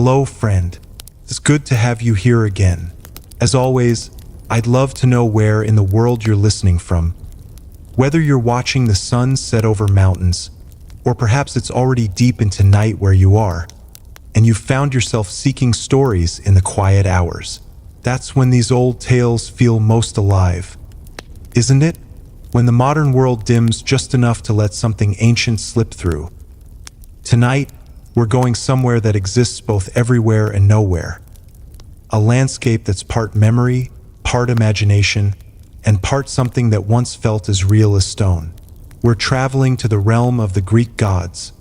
Hello, friend. It's good to have you here again. As always, I'd love to know where in the world you're listening from. Whether you're watching the sun set over mountains, or perhaps it's already deep into night where you are, and you've found yourself seeking stories in the quiet hours. That's when these old tales feel most alive, isn't it? When the modern world dims just enough to let something ancient slip through. Tonight, we're going somewhere that exists both everywhere and nowhere. A landscape that's part memory, part imagination, and part something that once felt as real as stone. We're traveling to the realm of the Greek gods,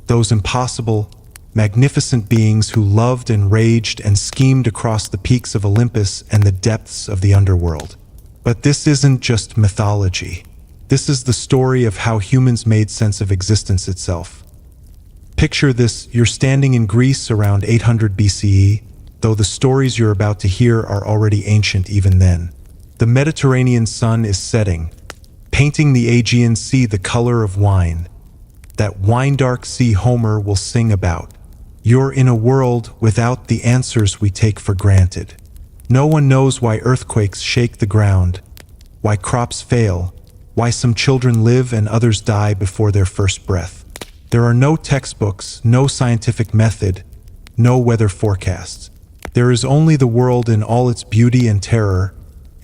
those impossible, magnificent beings who loved and raged and schemed across the peaks of Olympus and the depths of the underworld. But this isn't just mythology. This is the story of how humans made sense of existence itself. Picture this: you're standing in Greece around 800 BCE, though the stories you're about to hear are already ancient even then. The Mediterranean sun is setting, painting the Aegean Sea the color of wine, that wine-dark sea Homer will sing about. You're in a world without the answers we take for granted. No one knows why earthquakes shake the ground, why crops fail, why some children live and others die before their first breath. There are no textbooks, no scientific method, no weather forecasts. There is only the world in all its beauty and terror,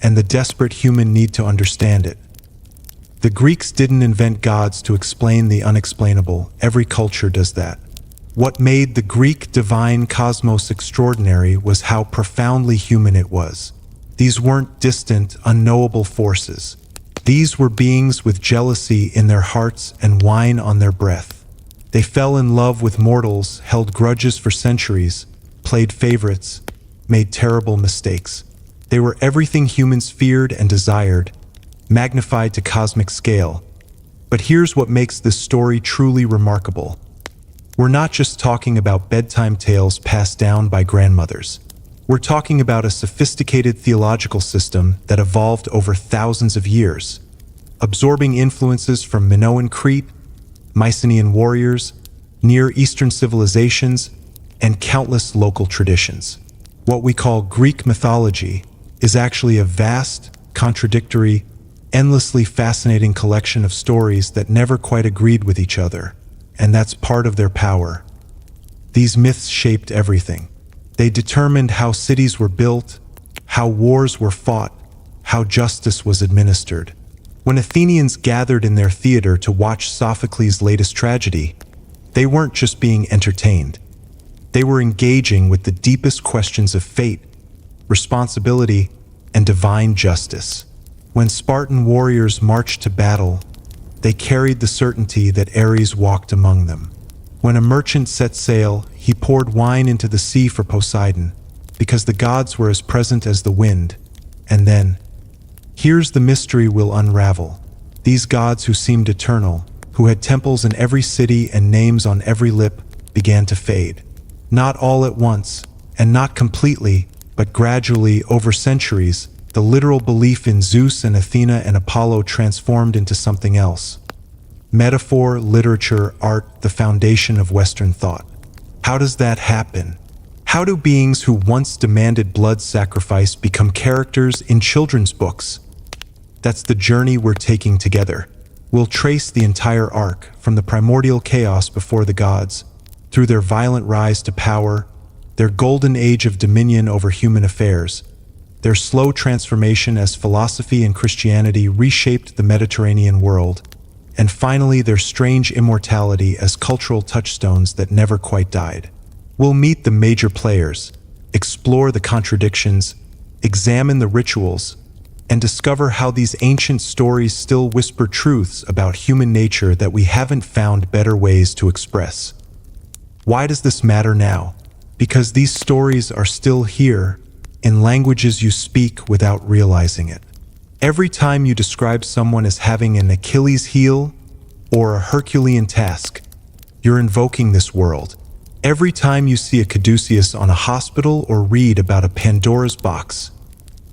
and the desperate human need to understand it. The Greeks didn't invent gods to explain the unexplainable. Every culture does that. What made the Greek divine cosmos extraordinary was how profoundly human it was. These weren't distant, unknowable forces. These were beings with jealousy in their hearts and wine on their breath. They fell in love with mortals, held grudges for centuries, played favorites, made terrible mistakes. They were everything humans feared and desired, magnified to cosmic scale. But here's what makes this story truly remarkable. We're not just talking about bedtime tales passed down by grandmothers. We're talking about a sophisticated theological system that evolved over thousands of years, absorbing influences from Minoan Crete, Mycenaean warriors, Near Eastern civilizations, and countless local traditions. What we call Greek mythology is actually a vast, contradictory, endlessly fascinating collection of stories that never quite agreed with each other. And that's part of their power. These myths shaped everything. They determined how cities were built, how wars were fought, how justice was administered. When Athenians gathered in their theater to watch Sophocles' latest tragedy, they weren't just being entertained. They were engaging with the deepest questions of fate, responsibility, and divine justice. When Spartan warriors marched to battle, they carried the certainty that Ares walked among them. When a merchant set sail, he poured wine into the sea for Poseidon, because the gods were as present as the wind. And then, here's the mystery we'll unravel. These gods who seemed eternal, who had temples in every city and names on every lip, began to fade. Not all at once, and not completely, but gradually over centuries. The literal belief in Zeus and Athena and Apollo transformed into something else. Metaphor, literature, art, the foundation of Western thought. How does that happen? How do beings who once demanded blood sacrifice become characters in children's books? That's the journey we're taking together. We'll trace the entire arc, from the primordial chaos before the gods, through their violent rise to power, their golden age of dominion over human affairs, their slow transformation as philosophy and Christianity reshaped the Mediterranean world, and finally their strange immortality as cultural touchstones that never quite died. We'll meet the major players, explore the contradictions, examine the rituals, and discover how these ancient stories still whisper truths about human nature that we haven't found better ways to express. Why does this matter now? Because these stories are still here, in languages you speak without realizing it. Every time you describe someone as having an Achilles heel or a Herculean task, you're invoking this world. Every time you see a caduceus on a hospital or read about a Pandora's box,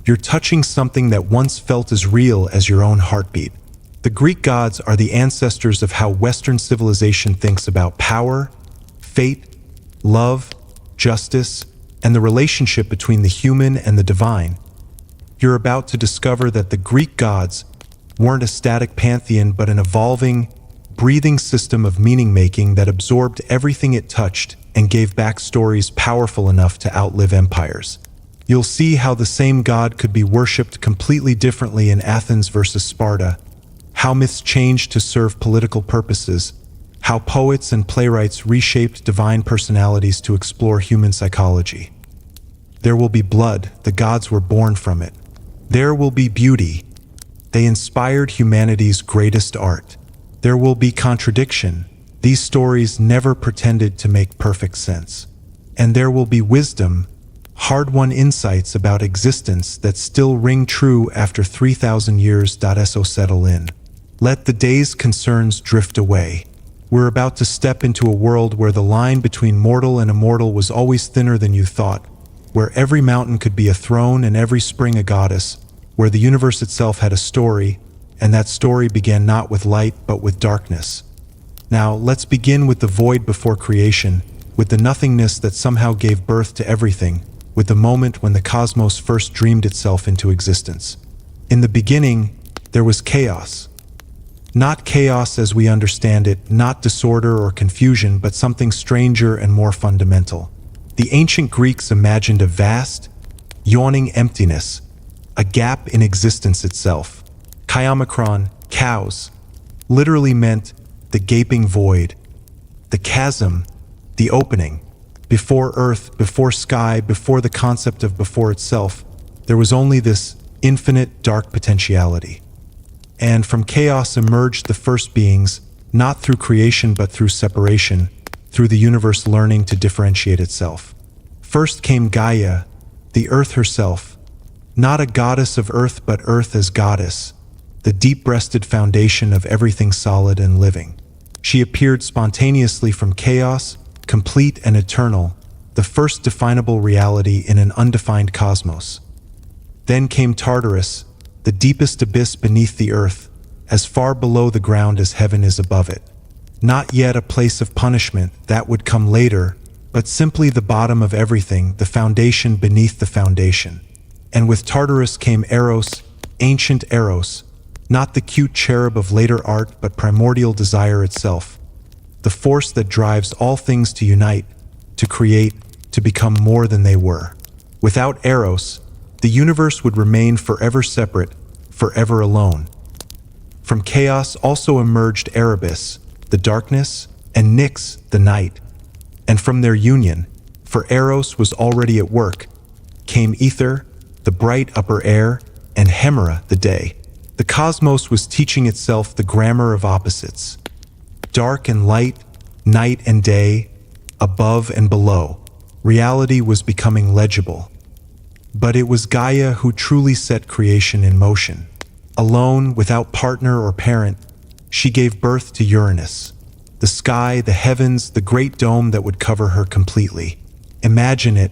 you're touching something that once felt as real as your own heartbeat. The Greek gods are the ancestors of how Western civilization thinks about power, fate, love, justice, and the relationship between the human and the divine. You're about to discover that the Greek gods weren't a static pantheon but an evolving, breathing system of meaning-making that absorbed everything it touched and gave back stories powerful enough to outlive empires. You'll see how the same god could be worshipped completely differently in Athens versus Sparta, how myths changed to serve political purposes, how poets and playwrights reshaped divine personalities to explore human psychology. There will be blood, the gods were born from it. There will be beauty, they inspired humanity's greatest art. There will be contradiction, these stories never pretended to make perfect sense. And there will be wisdom, hard-won insights about existence that still ring true after 3,000 years. So settle in. Let the day's concerns drift away. We're about to step into a world where the line between mortal and immortal was always thinner than you thought, where every mountain could be a throne and every spring a goddess, where the universe itself had a story, and that story began not with light but with darkness. Now, let's begin with the void before creation, with the nothingness that somehow gave birth to everything, with the moment when the cosmos first dreamed itself into existence. In the beginning, there was chaos. Not chaos as we understand it, not disorder or confusion, but something stranger and more fundamental. The ancient Greeks imagined a vast, yawning emptiness, a gap in existence itself. Chiomicron, chaos, literally meant the gaping void, the chasm, the opening. Before earth, before sky, before the concept of before itself, there was only this infinite dark potentiality. And from chaos emerged the first beings, not through creation but through separation, through the universe learning to differentiate itself. First came Gaia, the earth herself, not a goddess of earth but earth as goddess, the deep-breasted foundation of everything solid and living. She appeared spontaneously from chaos, complete and eternal, the first definable reality in an undefined cosmos. Then came Tartarus, the deepest abyss beneath the earth, as far below the ground as heaven is above it. Not yet a place of punishment, that would come later, but simply the bottom of everything, the foundation beneath the foundation. And with Tartarus came Eros, ancient Eros, not the cute cherub of later art but primordial desire itself, the force that drives all things to unite, to create, to become more than they were. Without Eros, the universe would remain forever separate, forever alone. From chaos also emerged Erebus, the darkness, and Nyx, the night. And from their union, for Eros was already at work, came Ether, the bright upper air, and Hemera, the day. The cosmos was teaching itself the grammar of opposites. Dark and light, night and day, above and below. Reality was becoming legible. But it was Gaia who truly set creation in motion. Alone, without partner or parent, she gave birth to Uranus. The sky, the heavens, the great dome that would cover her completely. Imagine it,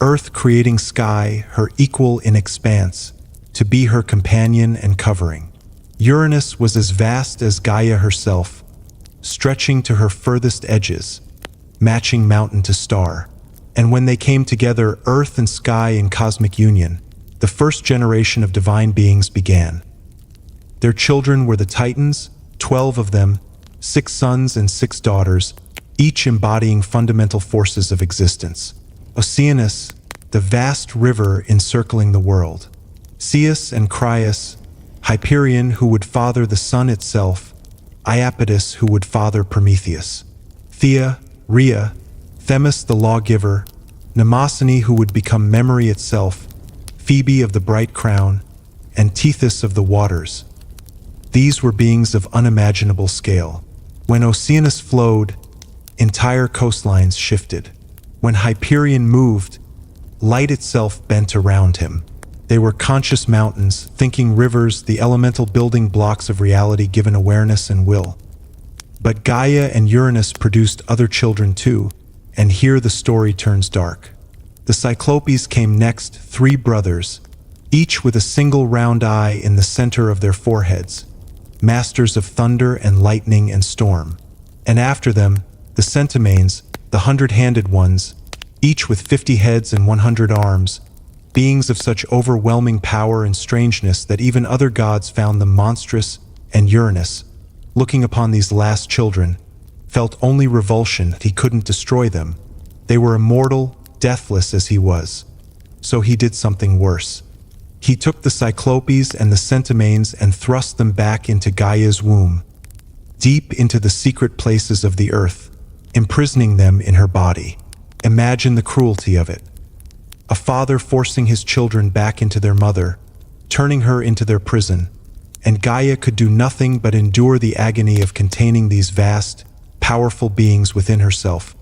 Earth creating sky, her equal in expanse, to be her companion and covering. Uranus was as vast as Gaia herself, stretching to her furthest edges, matching mountain to star. And when they came together, earth and sky in cosmic union, the first generation of divine beings began. Their children were the Titans, 12 of them, 6 sons and 6 daughters, each embodying fundamental forces of existence. Oceanus, the vast river encircling the world. Ceus and Crius, Hyperion who would father the sun itself, Iapetus who would father Prometheus. Thea, Rhea, Themis the lawgiver, Mnemosyne who would become memory itself, Phoebe of the bright crown, and Tethys of the waters. These were beings of unimaginable scale. When Oceanus flowed, entire coastlines shifted. When Hyperion moved, light itself bent around him. They were conscious mountains, thinking rivers, the elemental building blocks of reality given awareness and will. But Gaia and Uranus produced other children too, and here the story turns dark. The Cyclopes came next, 3 brothers, each with a single round eye in the center of their foreheads, masters of thunder and lightning and storm. And after them, the Centimanes, the 100-handed ones, each with 50 heads and 100 arms, beings of such overwhelming power and strangeness that even other gods found them monstrous, and Uranus, looking upon these last children, felt only revulsion that he couldn't destroy them. They were immortal, deathless as he was. So he did something worse. He took the Cyclopes and the Centimanes and thrust them back into Gaia's womb, deep into the secret places of the earth, imprisoning them in her body. Imagine the cruelty of it. A father forcing his children back into their mother, turning her into their prison, and Gaia could do nothing but endure the agony of containing these vast, powerful beings within herself.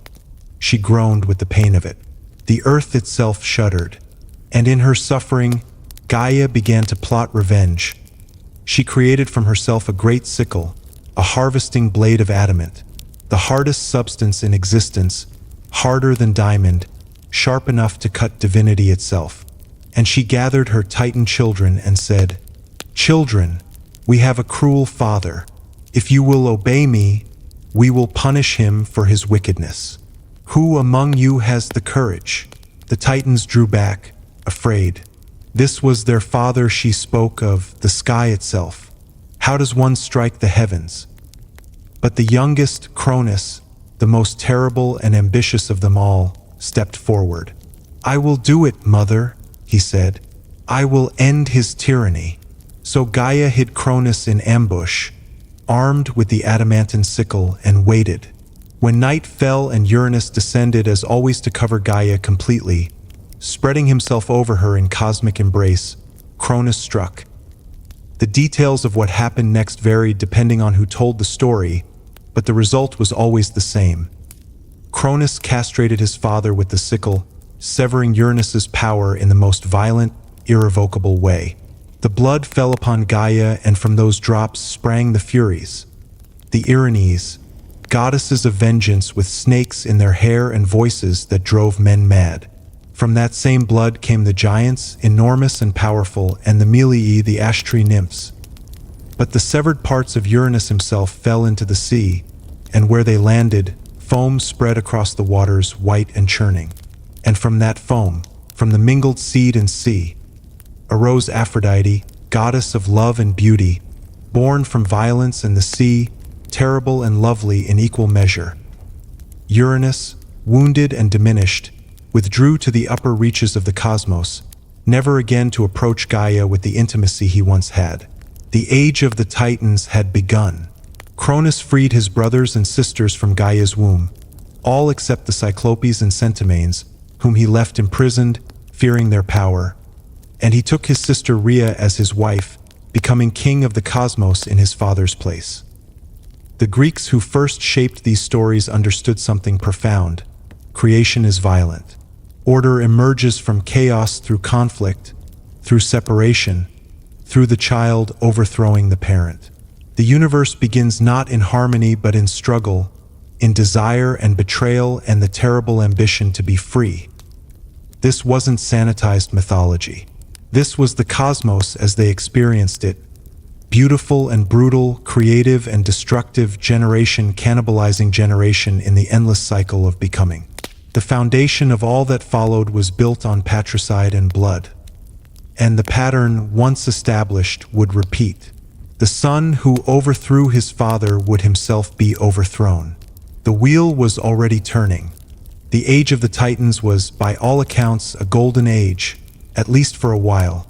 She groaned with the pain of it. The earth itself shuddered, and in her suffering, Gaia began to plot revenge. She created from herself a great sickle, a harvesting blade of adamant, the hardest substance in existence, harder than diamond, sharp enough to cut divinity itself. And she gathered her Titan children and said, "Children, we have a cruel father. If you will obey me, we will punish him for his wickedness. Who among you has the courage?" The Titans drew back, afraid. This was their father she spoke of, the sky itself. How does one strike the heavens? But the youngest, Cronus, the most terrible and ambitious of them all, stepped forward. "I will do it, mother," he said. "I will end his tyranny." So Gaia hid Cronus in ambush, armed with the adamantine sickle, and waited. When night fell and Uranus descended as always to cover Gaia completely, spreading himself over her in cosmic embrace, Cronus struck. The details of what happened next varied depending on who told the story, but the result was always the same. Cronus castrated his father with the sickle, severing Uranus's power in the most violent, irrevocable way. The blood fell upon Gaia, and from those drops sprang the Furies, the Erinyes, goddesses of vengeance with snakes in their hair and voices that drove men mad. From that same blood came the giants, enormous and powerful, and the Melii, the ash tree nymphs. But the severed parts of Uranus himself fell into the sea, and where they landed, foam spread across the waters, white and churning. And from that foam, from the mingled seed and sea, arose Aphrodite, goddess of love and beauty, born from violence and the sea, terrible and lovely in equal measure. Uranus, wounded and diminished, withdrew to the upper reaches of the cosmos, never again to approach Gaia with the intimacy he once had. The age of the Titans had begun. Cronus freed his brothers and sisters from Gaia's womb, all except the Cyclopes and Centimanes, whom he left imprisoned, fearing their power. And he took his sister Rhea as his wife, becoming king of the cosmos in his father's place. The Greeks who first shaped these stories understood something profound. Creation is violent. Order emerges from chaos through conflict, through separation, through the child overthrowing the parent. The universe begins not in harmony but in struggle, in desire and betrayal and the terrible ambition to be free. This wasn't sanitized mythology. This was the cosmos as they experienced it. Beautiful and brutal, creative and destructive, generation cannibalizing generation in the endless cycle of becoming. The foundation of all that followed was built on patricide and blood. And the pattern, once established, would repeat. The son who overthrew his father would himself be overthrown. The wheel was already turning. The age of the Titans was, by all accounts, a golden age, at least for a while.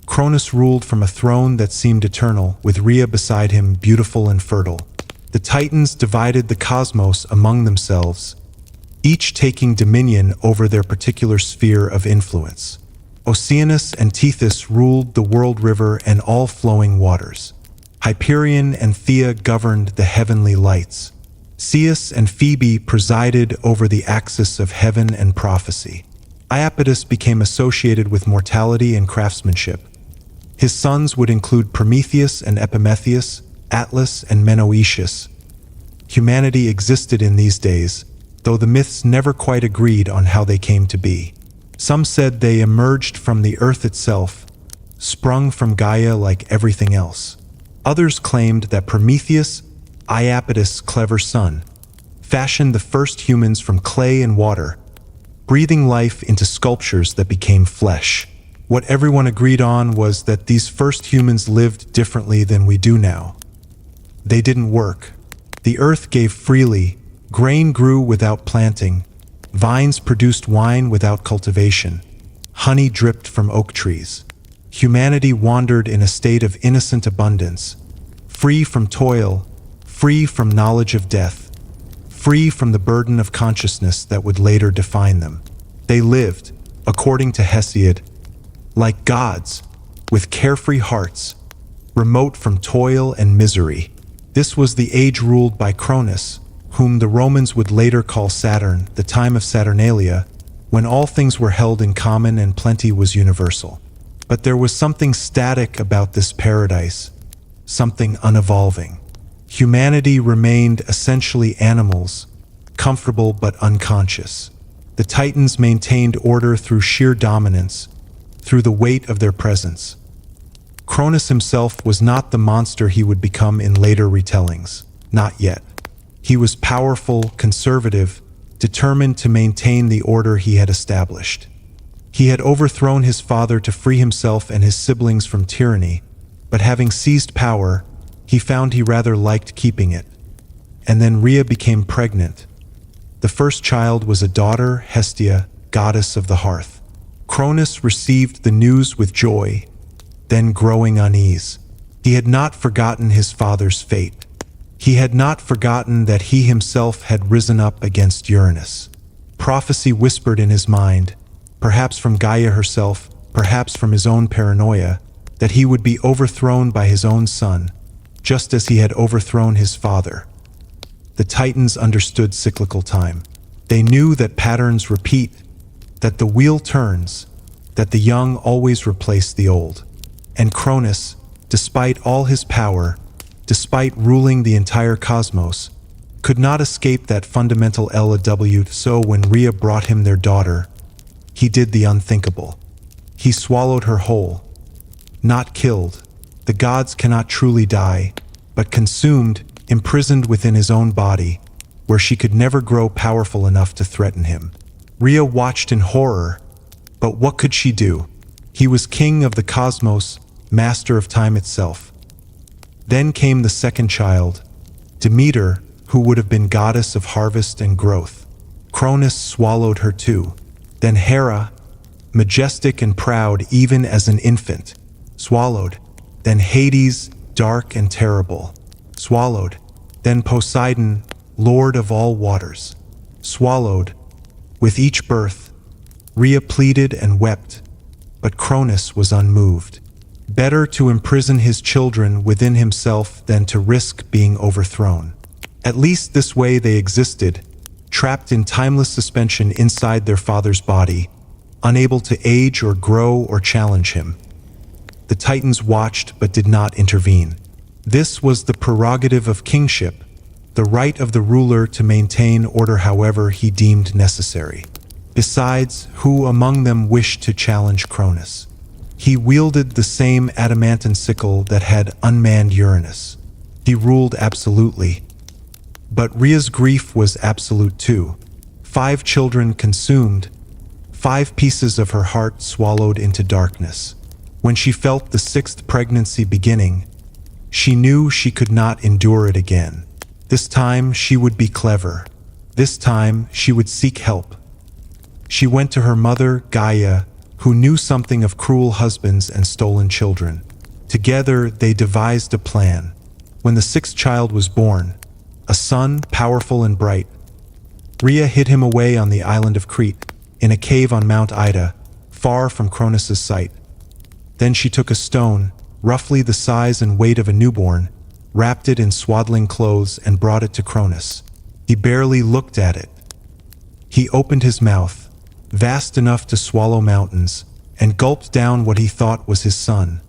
Cronus ruled from a throne that seemed eternal, with Rhea beside him, beautiful and fertile. The Titans divided the cosmos among themselves, each taking dominion over their particular sphere of influence. Oceanus and Tethys ruled the world river and all flowing waters. Hyperion and Thea governed the heavenly lights. Ceus and Phoebe presided over the axis of heaven and prophecy. Iapetus became associated with mortality and craftsmanship. His sons would include Prometheus and Epimetheus, Atlas and Menoetius. Humanity existed in these days, though the myths never quite agreed on how they came to be. Some said they emerged from the earth itself, sprung from Gaia like everything else. Others claimed that Prometheus, Iapetus' clever son, fashioned the first humans from clay and water, breathing life into sculptures that became flesh. What everyone agreed on was that these first humans lived differently than we do now. They didn't work. The earth gave freely, grain grew without planting, vines produced wine without cultivation, honey dripped from oak trees. Humanity wandered in a state of innocent abundance, free from toil, free from knowledge of death, free from the burden of consciousness that would later define them. They lived, according to Hesiod, like gods, with carefree hearts, remote from toil and misery. This was the age ruled by Cronus, whom the Romans would later call Saturn, the time of Saturnalia, when all things were held in common and plenty was universal. But there was something static about this paradise, something unevolving. Humanity remained essentially animals, comfortable but unconscious. The Titans maintained order through sheer dominance, through the weight of their presence. Cronus himself was not the monster he would become in later retellings. Not yet. He was powerful, conservative, determined to maintain the order he had established. He had overthrown his father to free himself and his siblings from tyranny, but having seized power, he found he rather liked keeping it. And then Rhea became pregnant. The first child was a daughter, Hestia, goddess of the hearth. Cronus received the news with joy, then growing unease. He had not forgotten his father's fate. He had not forgotten that he himself had risen up against Uranus. Prophecy whispered in his mind, perhaps from Gaia herself, perhaps from his own paranoia, that he would be overthrown by his own son, just as he had overthrown his father. The Titans understood cyclical time. They knew that patterns repeat, that the wheel turns, that the young always replace the old. And Cronus, despite all his power, despite ruling the entire cosmos, could not escape that fundamental LW. So when Rhea brought him their daughter, he did the unthinkable. He swallowed her whole. Not killed. The gods cannot truly die, but consumed, imprisoned within his own body, where she could never grow powerful enough to threaten him. Rhea watched in horror, but what could she do? He was king of the cosmos, master of time itself. Then came the second child, Demeter, who would have been goddess of harvest and growth. Cronus swallowed her too. Then Hera, majestic and proud even as an infant, swallowed. Then Hades, dark and terrible, swallowed. Then Poseidon, lord of all waters, swallowed. With each birth, Rhea pleaded and wept, but Cronus was unmoved. Better to imprison his children within himself than to risk being overthrown. At least this way they existed, trapped in timeless suspension inside their father's body, unable to age or grow or challenge him. The Titans watched but did not intervene. This was the prerogative of kingship, the right of the ruler to maintain order however he deemed necessary. Besides, who among them wished to challenge Cronus? He wielded the same adamantine sickle that had unmanned Uranus. He ruled absolutely. But Rhea's grief was absolute too. 5 children consumed, 5 pieces of her heart swallowed into darkness. When she felt the 6th pregnancy beginning, she knew she could not endure it again. This time she would be clever. This time she would seek help. She went to her mother, Gaia, who knew something of cruel husbands and stolen children. Together they devised a plan. When the 6th child was born, a son powerful and bright, Rhea hid him away on the island of Crete, in a cave on Mount Ida, far from Cronus's sight. Then she took a stone, roughly the size and weight of a newborn, wrapped it in swaddling clothes and brought it to Cronus. He barely looked at it. He opened his mouth, vast enough to swallow mountains, and gulped down what he thought was his son.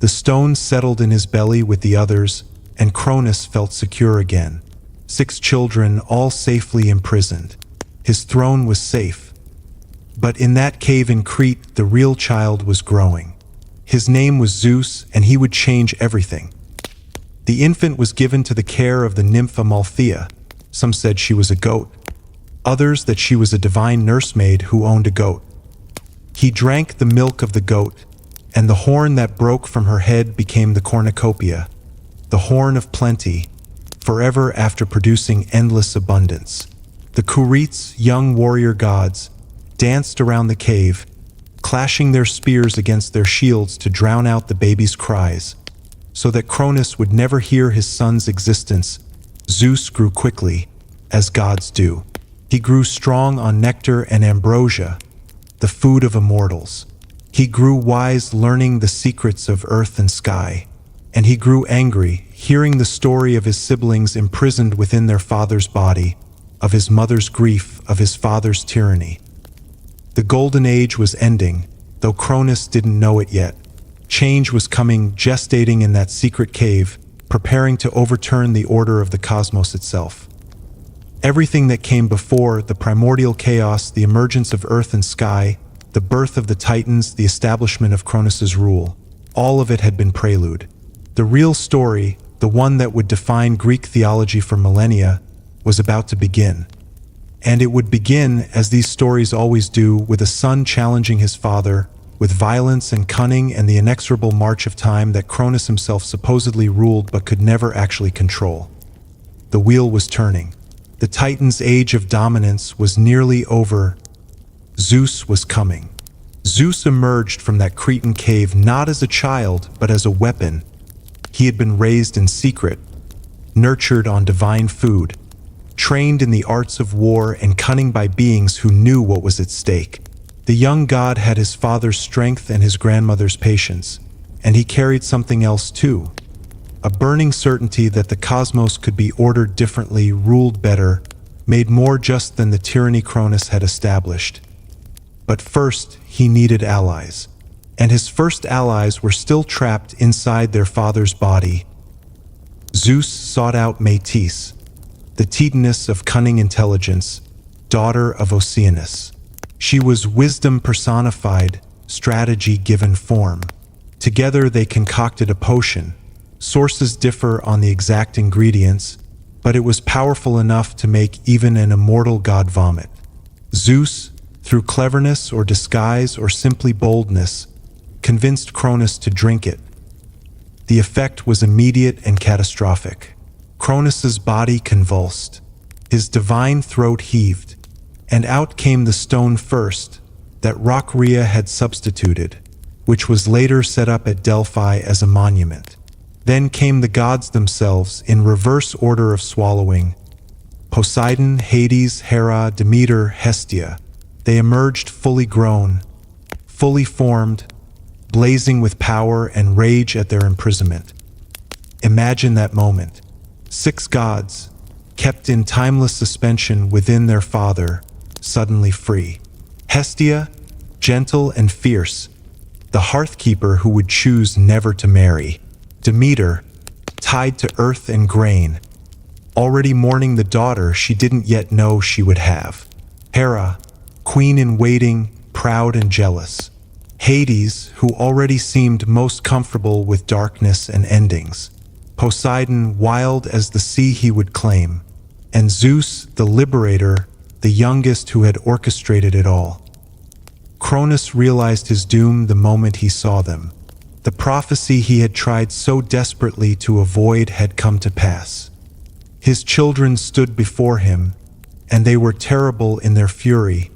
The stone settled in his belly with the others, and Cronus felt secure again. 6 children, all safely imprisoned. His throne was safe. But in that cave in Crete, the real child was growing. His name was Zeus, and he would change everything. The infant was given to the care of the nymph Amalthea. Some said she was a goat. others that she was a divine nursemaid who owned a goat. He drank the milk of the goat, and the horn that broke from her head became the cornucopia, the horn of plenty, forever after producing endless abundance. The Kurites, young warrior gods, danced around the cave, clashing their spears against their shields to drown out the baby's cries. So that Cronus would never hear his son's existence, Zeus grew quickly, as gods do. He grew strong on nectar and ambrosia, the food of immortals. He grew wise, learning the secrets of earth and sky. And he grew angry, hearing the story of his siblings imprisoned within their father's body, of his mother's grief, of his father's tyranny. The golden age was ending, though Cronus didn't know it yet. Change was coming, gestating in that secret cave, preparing to overturn the order of the cosmos itself. Everything that came before, the primordial chaos, the emergence of earth and sky, the birth of the Titans, the establishment of Cronus's rule, all of it had been prelude. The real story, the one that would define Greek theology for millennia, was about to begin. And it would begin, as these stories always do, with a son challenging his father, with violence and cunning and the inexorable march of time that Cronus himself supposedly ruled but could never actually control. The wheel was turning. The Titans' age of dominance was nearly over. Zeus was coming. Zeus emerged from that Cretan cave not as a child, but as a weapon. He had been raised in secret, nurtured on divine food, trained in the arts of war and cunning by beings who knew what was at stake. The young god had his father's strength and his grandmother's patience, and he carried something else too. A burning certainty that the cosmos could be ordered differently, ruled better, made more just than the tyranny Cronus had established. But first, he needed allies. And his first allies were still trapped inside their father's body. Zeus sought out Métis, the Titaness of cunning intelligence, daughter of Oceanus. She was wisdom personified, strategy given form. Together they concocted a potion. Sources differ on the exact ingredients, but it was powerful enough to make even an immortal god vomit. Zeus, through cleverness or disguise or simply boldness, convinced Cronus to drink it. The effect was immediate and catastrophic. Cronus's body convulsed, his divine throat heaved, and out came the stone first that rock Rhea had substituted, which was later set up at Delphi as a monument. Then came the gods themselves in reverse order of swallowing. Poseidon, Hades, Hera, Demeter, Hestia. They emerged fully grown, fully formed, blazing with power and rage at their imprisonment. Imagine that moment. 6 gods, kept in timeless suspension within their father, suddenly free. Hestia, gentle and fierce, the hearthkeeper who would choose never to marry. Demeter, tied to earth and grain, already mourning the daughter she didn't yet know she would have. Hera, queen in waiting, proud and jealous. Hades, who already seemed most comfortable with darkness and endings. Poseidon, wild as the sea he would claim. And Zeus, the liberator, the youngest who had orchestrated it all. Cronus realized his doom the moment he saw them. The prophecy he had tried so desperately to avoid had come to pass. His children stood before him, and they were terrible in their fury.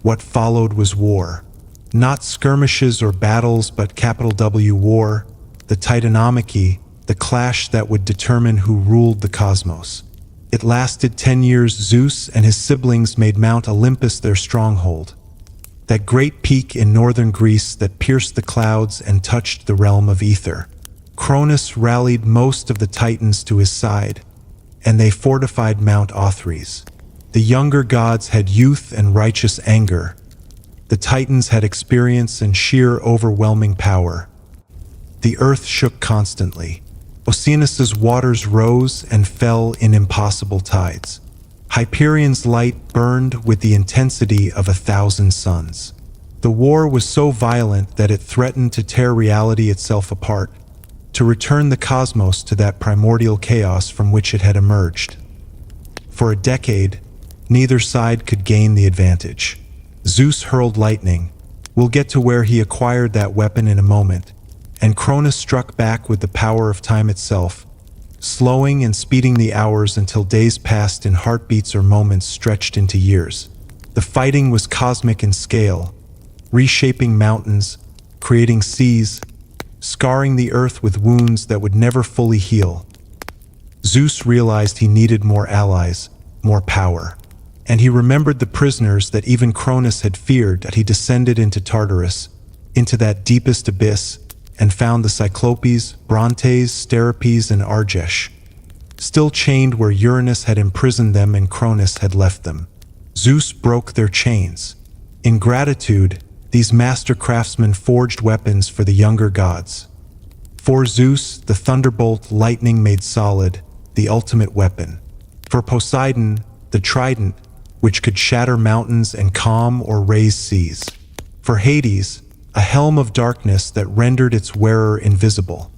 What followed was war. Not skirmishes or battles, but capital W war, the Titanomachy, the clash that would determine who ruled the cosmos. It lasted 10 years. Zeus and his siblings made Mount Olympus their stronghold, that great peak in northern Greece that pierced the clouds and touched the realm of ether. Cronus rallied most of the Titans to his side, and they fortified Mount Othrys. The younger gods had youth and righteous anger. The Titans had experience and sheer overwhelming power. The earth shook constantly. Oceanus's waters rose and fell in impossible tides. Hyperion's light burned with the intensity of 1,000 suns. The war was so violent that it threatened to tear reality itself apart, to return the cosmos to that primordial chaos from which it had emerged. For a decade, Neither side could gain the advantage. Zeus hurled lightning. We'll get to where he acquired that weapon in a moment. And Cronus struck back with the power of time itself, slowing and speeding the hours until days passed in heartbeats or moments stretched into years. The fighting was cosmic in scale, reshaping mountains, creating seas, scarring the earth with wounds that would never fully heal. Zeus realized he needed more allies, more power. And he remembered the prisoners that even Cronus had feared. That he descended into Tartarus, into that deepest abyss, and found the Cyclopes, Brontes, Steripes, and Argesh, still chained where Uranus had imprisoned them and Cronus had left them. Zeus broke their chains. In gratitude, these master craftsmen forged weapons for the younger gods. For Zeus, the thunderbolt lightning made solid, the ultimate weapon. For Poseidon, the trident, which could shatter mountains and calm or raise seas. For Hades, a helm of darkness that rendered its wearer invisible.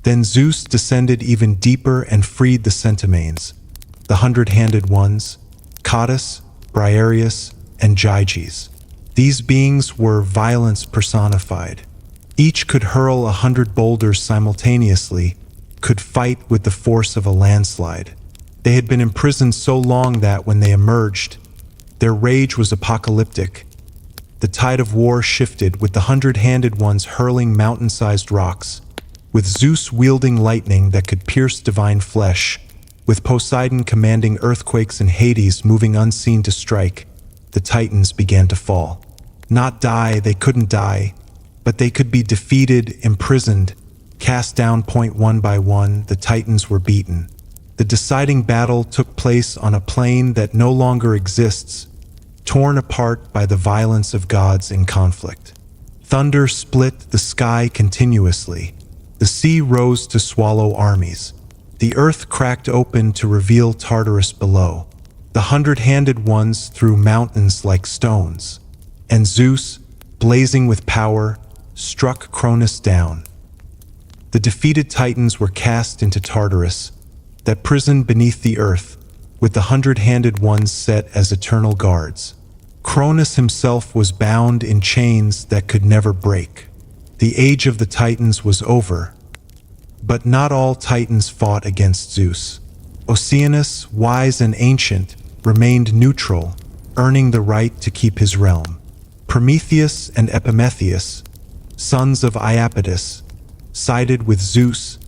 Then Zeus descended even deeper and freed the Centimanes, the hundred-handed ones, Cottus, Briareus, and Gyges. These beings were violence personified. Each could hurl 100 boulders simultaneously, could fight with the force of a landslide. They had been imprisoned so long that, when they emerged, their rage was apocalyptic. The tide of war shifted, with the hundred-handed ones hurling mountain-sized rocks, with Zeus wielding lightning that could pierce divine flesh, with Poseidon commanding earthquakes and Hades moving unseen to strike. The Titans began to fall. Not die, they couldn't die, but they could be defeated, imprisoned, cast down. One by one, the Titans were beaten. The deciding battle took place on a plane that no longer exists, torn apart by the violence of gods in conflict. Thunder split the sky continuously. The sea rose to swallow armies. The earth cracked open to reveal Tartarus below. The hundred-handed ones threw mountains like stones. And Zeus, blazing with power, struck Cronus down. The defeated Titans were cast into Tartarus, that prison beneath the earth, with the hundred-handed ones set as eternal guards. Cronus himself was bound in chains that could never break. The age of the Titans was over. But not all Titans fought against Zeus. Oceanus, wise and ancient, remained neutral, earning the right to keep his realm. Prometheus and Epimetheus, sons of Iapetus, sided with Zeus,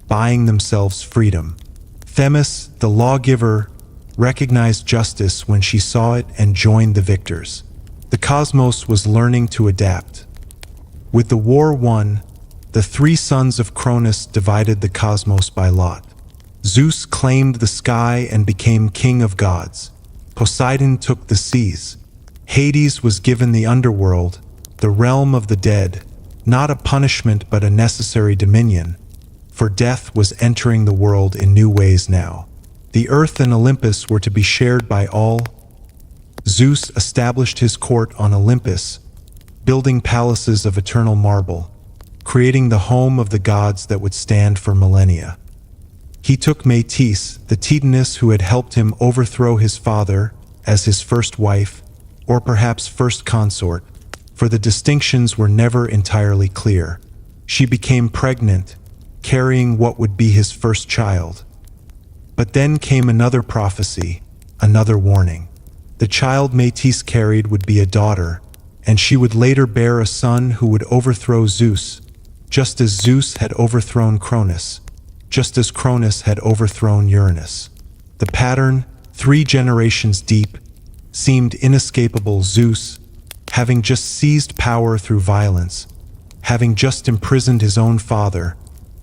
buying themselves freedom. Themis, the lawgiver, recognized justice when she saw it and joined the victors. The cosmos was learning to adapt. With the war won, the three sons of Cronus divided the cosmos by lot. Zeus claimed the sky and became king of gods. Poseidon took the seas. Hades was given the underworld, the realm of the dead, not a punishment but a necessary dominion. For death was entering the world in new ways now. The earth and Olympus were to be shared by all. Zeus established his court on Olympus, building palaces of eternal marble, creating the home of the gods that would stand for millennia. He took Metis, the Titaness who had helped him overthrow his father, as his first wife, or perhaps first consort, for the distinctions were never entirely clear. She became pregnant, carrying what would be his first child. But then came another prophecy, another warning. The child Metis carried would be a daughter, and she would later bear a son who would overthrow Zeus, just as Zeus had overthrown Cronus, just as Cronus had overthrown Uranus. The pattern, 3 generations deep, seemed inescapable. Zeus, having just seized power through violence, having just imprisoned his own father,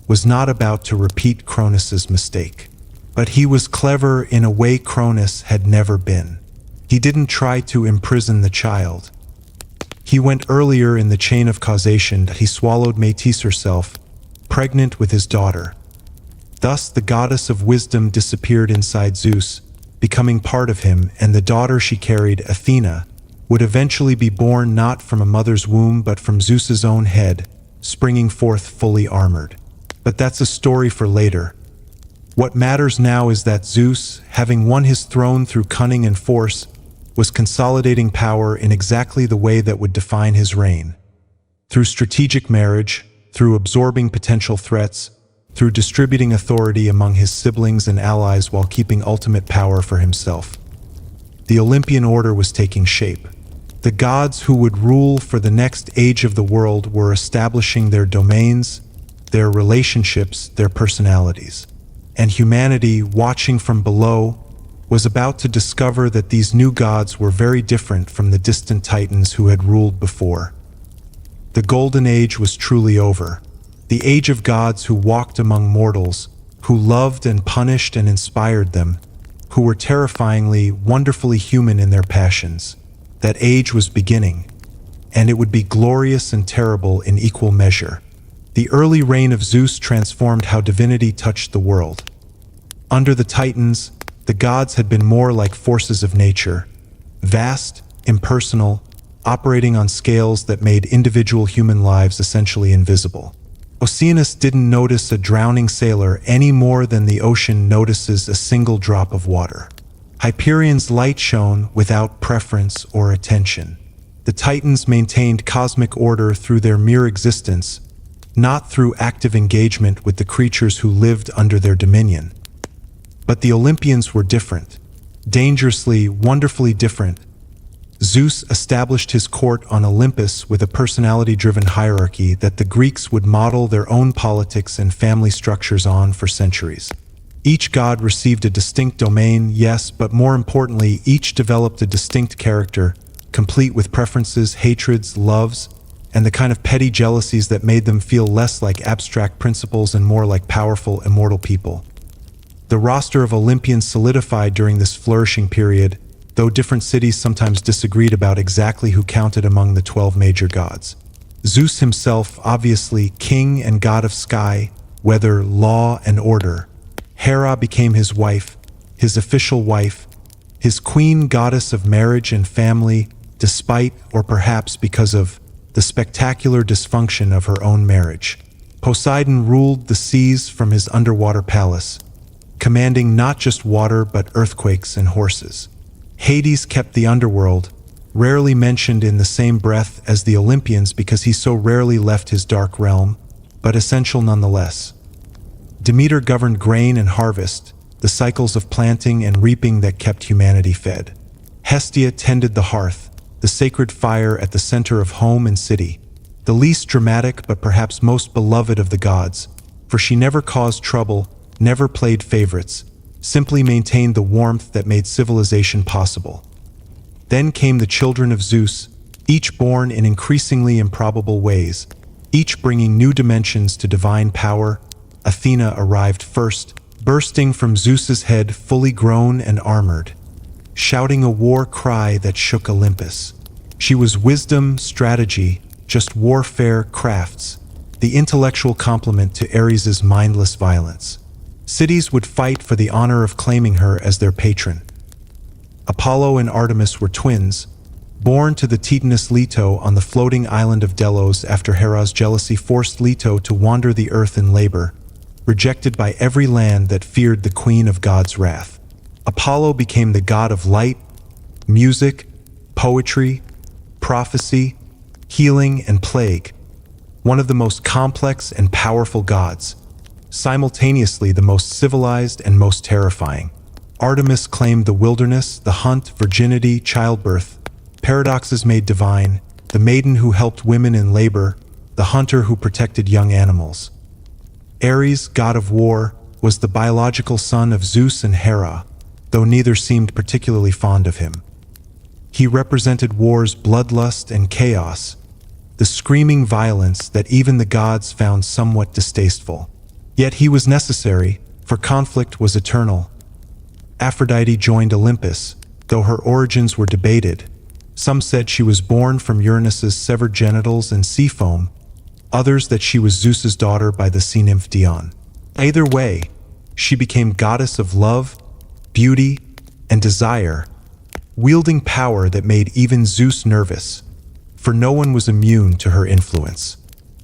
was not about to repeat Cronus's mistake. But he was clever in a way Cronus had never been. He didn't try to imprison the child. He went earlier in the chain of causation. He swallowed Metis herself, pregnant with his daughter. Thus the goddess of wisdom disappeared inside Zeus, becoming part of him, and the daughter she carried, Athena, would eventually be born not from a mother's womb but from Zeus's own head, springing forth fully armored. But that's a story for later. What matters now is that Zeus, having won his throne through cunning and force, was consolidating power in exactly the way that would define his reign. Through strategic marriage, through absorbing potential threats, through distributing authority among his siblings and allies while keeping ultimate power for himself. The Olympian order was taking shape. The gods who would rule for the next age of the world were establishing their domains, their relationships, their personalities. And humanity, watching from below, was about to discover that these new gods were very different from the distant titans who had ruled before. The Golden Age was truly over. The age of gods who walked among mortals, who loved and punished and inspired them, who were terrifyingly, wonderfully human in their passions. That age was beginning, and it would be glorious and terrible in equal measure. The early reign of Zeus transformed how divinity touched the world. Under the Titans, the gods had been more like forces of nature, vast, impersonal, operating on scales that made individual human lives essentially invisible. Oceanus didn't notice a drowning sailor any more than the ocean notices a single drop of water. Hyperion's light shone without preference or attention. The Titans maintained cosmic order through their mere existence, not through active engagement with the creatures who lived under their dominion. But the Olympians were different, dangerously, wonderfully different. Zeus established his court on Olympus with a personality-driven hierarchy that the Greeks would model their own politics and family structures on for centuries. Each god received a distinct domain, yes, but more importantly, each developed a distinct character, complete with preferences, hatreds, loves, and the kind of petty jealousies that made them feel less like abstract principles and more like powerful, immortal people. The roster of Olympians solidified during this flourishing period, though different cities sometimes disagreed about exactly who counted among the 12 major gods. Zeus himself, obviously king and god of sky, weather, law, and order. Hera became his wife, his official wife, his queen goddess of marriage and family, despite, or perhaps because of, the spectacular dysfunction of her own marriage. Poseidon ruled the seas from his underwater palace, commanding not just water but earthquakes and horses. Hades kept the underworld, rarely mentioned in the same breath as the Olympians because he so rarely left his dark realm, but essential nonetheless. Demeter governed grain and harvest, the cycles of planting and reaping that kept humanity fed. Hestia tended the hearth, the sacred fire at the center of home and city, the least dramatic but perhaps most beloved of the gods, for she never caused trouble, never played favorites, simply maintained the warmth that made civilization possible. Then came the children of Zeus, each born in increasingly improbable ways, each bringing new dimensions to divine power. Athena arrived first, bursting from Zeus's head fully grown and armored, shouting a war cry that shook Olympus. She was wisdom, strategy, just warfare, crafts, the intellectual complement to Ares's mindless violence. Cities would fight for the honor of claiming her as their patron. Apollo and Artemis were twins, born to the Titaness Leto on the floating island of Delos after Hera's jealousy forced Leto to wander the earth in labor, rejected by every land that feared the queen of God's wrath. Apollo became the god of light, music, poetry, prophecy, healing, and plague, one of the most complex and powerful gods, simultaneously the most civilized and most terrifying. Artemis claimed the wilderness, the hunt, virginity, childbirth, paradoxes made divine, the maiden who helped women in labor, the hunter who protected young animals. Ares, god of war, was the biological son of Zeus and Hera, though neither seemed particularly fond of him. He represented war's bloodlust and chaos, the screaming violence that even the gods found somewhat distasteful. Yet he was necessary, for conflict was eternal. Aphrodite joined Olympus, though her origins were debated. Some said she was born from Uranus's severed genitals and sea foam, others that she was Zeus's daughter by the sea nymph Dione. Either way, she became goddess of love, beauty, and desire, wielding power that made even Zeus nervous, for no one was immune to her influence.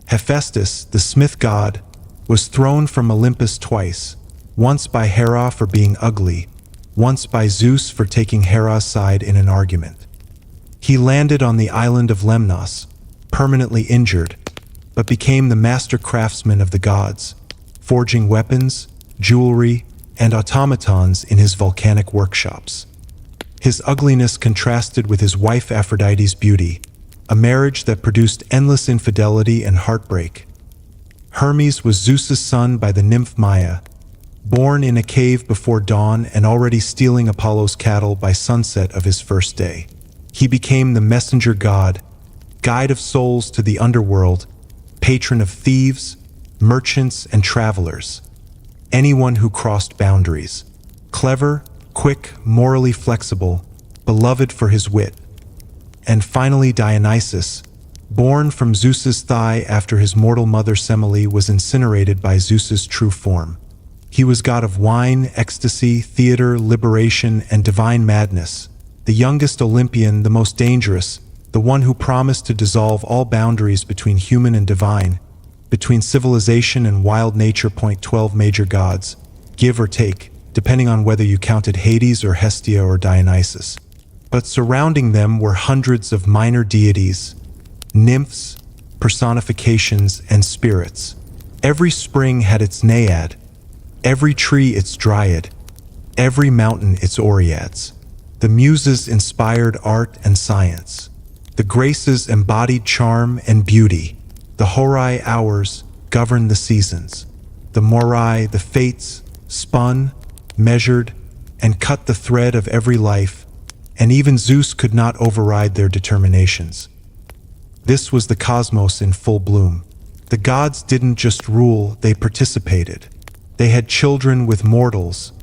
Hephaestus, the smith god, was thrown from Olympus twice, once by Hera for being ugly, once by Zeus for taking Hera's side in an argument. He landed on the island of Lemnos, permanently injured, but became the master craftsman of the gods, forging weapons, jewelry, and automatons in his volcanic workshops. His ugliness contrasted with his wife Aphrodite's beauty, a marriage that produced endless infidelity and heartbreak. Hermes was Zeus's son by the nymph Maia, born in a cave before dawn and already stealing Apollo's cattle by sunset of his first day. He became the messenger god, guide of souls to the underworld, patron of thieves, merchants, and travelers. Anyone who crossed boundaries. Clever, quick, morally flexible, beloved for his wit. And finally Dionysus, born from Zeus's thigh after his mortal mother Semele was incinerated by Zeus's true form. He was god of wine, ecstasy, theater, liberation, and divine madness, the youngest Olympian, the most dangerous, the one who promised to dissolve all boundaries between human and divine, between civilization and wild nature. 12 major gods, give or take, depending on whether you counted Hades or Hestia or Dionysus. But surrounding them were hundreds of minor deities, nymphs, personifications, and spirits. Every spring had its naiad, every tree its dryad, every mountain its oreads. The muses inspired art and science. The graces embodied charm and beauty. The horai hours governed the seasons. The morai, the fates, spun, measured, and cut the thread of every life, and even Zeus could not override their determinations. This was the cosmos in full bloom. The gods didn't just rule, they participated. They had children with mortals,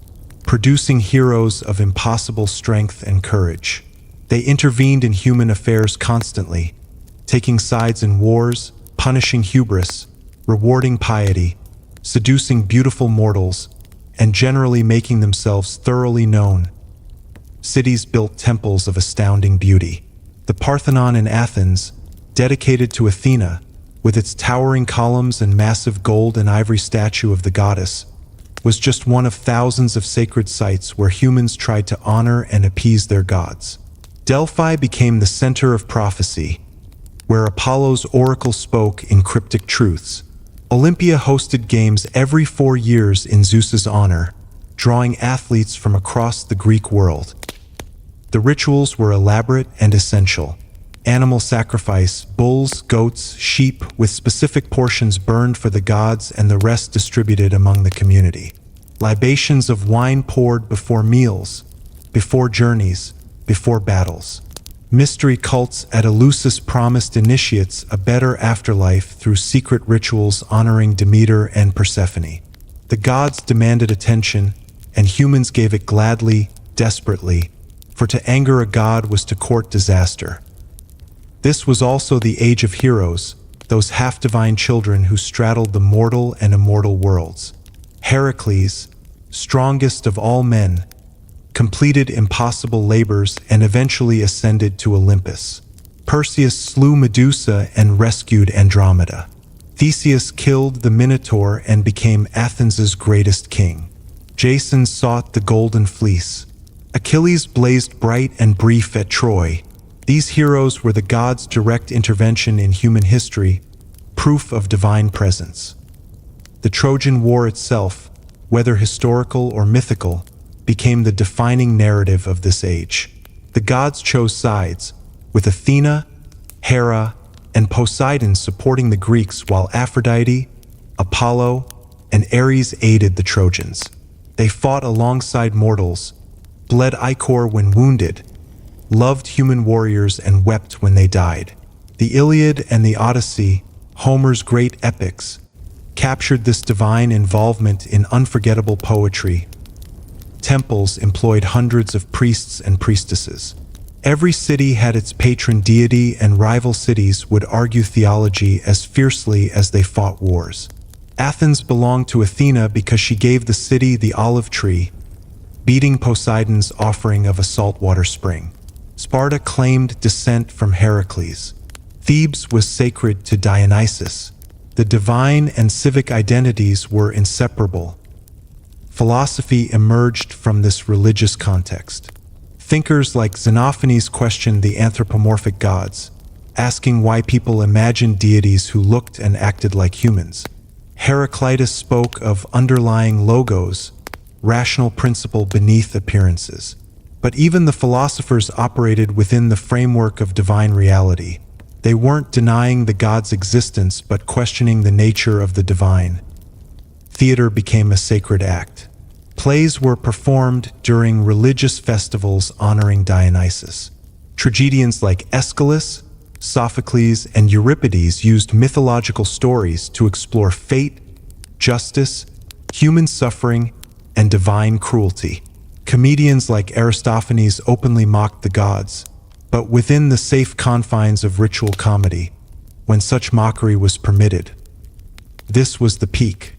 producing heroes of impossible strength and courage. They intervened in human affairs constantly, taking sides in wars, punishing hubris, rewarding piety, seducing beautiful mortals, and generally making themselves thoroughly known. Cities built temples of astounding beauty. The Parthenon in Athens, dedicated to Athena, with its towering columns and massive gold and ivory statue of the goddess, was just one of thousands of sacred sites where humans tried to honor and appease their gods. Delphi became the center of prophecy, where Apollo's oracle spoke in cryptic truths. Olympia hosted games every 4 years in Zeus's honor, drawing athletes from across the Greek world. The rituals were elaborate and essential. Animal sacrifice, bulls, goats, sheep, with specific portions burned for the gods and the rest distributed among the community. Libations of wine poured before meals, before journeys, before battles. Mystery cults at Eleusis promised initiates a better afterlife through secret rituals honoring Demeter and Persephone. The gods demanded attention, and humans gave it gladly, desperately, for to anger a god was to court disaster. This was also the age of heroes, those half-divine children who straddled the mortal and immortal worlds. Heracles, strongest of all men, completed impossible labors and eventually ascended to Olympus. Perseus slew Medusa and rescued Andromeda. Theseus killed the Minotaur and became Athens' greatest king. Jason sought the Golden Fleece. Achilles blazed bright and brief at Troy. These heroes were the gods' direct intervention in human history, proof of divine presence. The Trojan War itself, whether historical or mythical, became the defining narrative of this age. The gods chose sides, with Athena, Hera, and Poseidon supporting the Greeks while Aphrodite, Apollo, and Ares aided the Trojans. They fought alongside mortals, bled ichor when wounded, loved human warriors and wept when they died. The Iliad and the Odyssey, Homer's great epics, captured this divine involvement in unforgettable poetry. Temples employed hundreds of priests and priestesses. Every city had its patron deity, and rival cities would argue theology as fiercely as they fought wars. Athens belonged to Athena because she gave the city the olive tree, beating Poseidon's offering of a saltwater spring. Sparta claimed descent from Heracles. Thebes was sacred to Dionysus. The divine and civic identities were inseparable. philosophy emerged from this religious context. Thinkers like Xenophanes questioned the anthropomorphic gods, asking why people imagined deities who looked and acted like humans. Heraclitus spoke of underlying logos, rational principle beneath appearances. But even the philosophers operated within the framework of divine reality. They weren't denying the god's existence, but questioning the nature of the divine. Theater became a sacred act. Plays were performed during religious festivals honoring Dionysus. Tragedians like Aeschylus, Sophocles, and Euripides used mythological stories to explore fate, justice, human suffering, and divine cruelty. Comedians like Aristophanes openly mocked the gods, but within the safe confines of ritual comedy, when such mockery was permitted. This was the peak.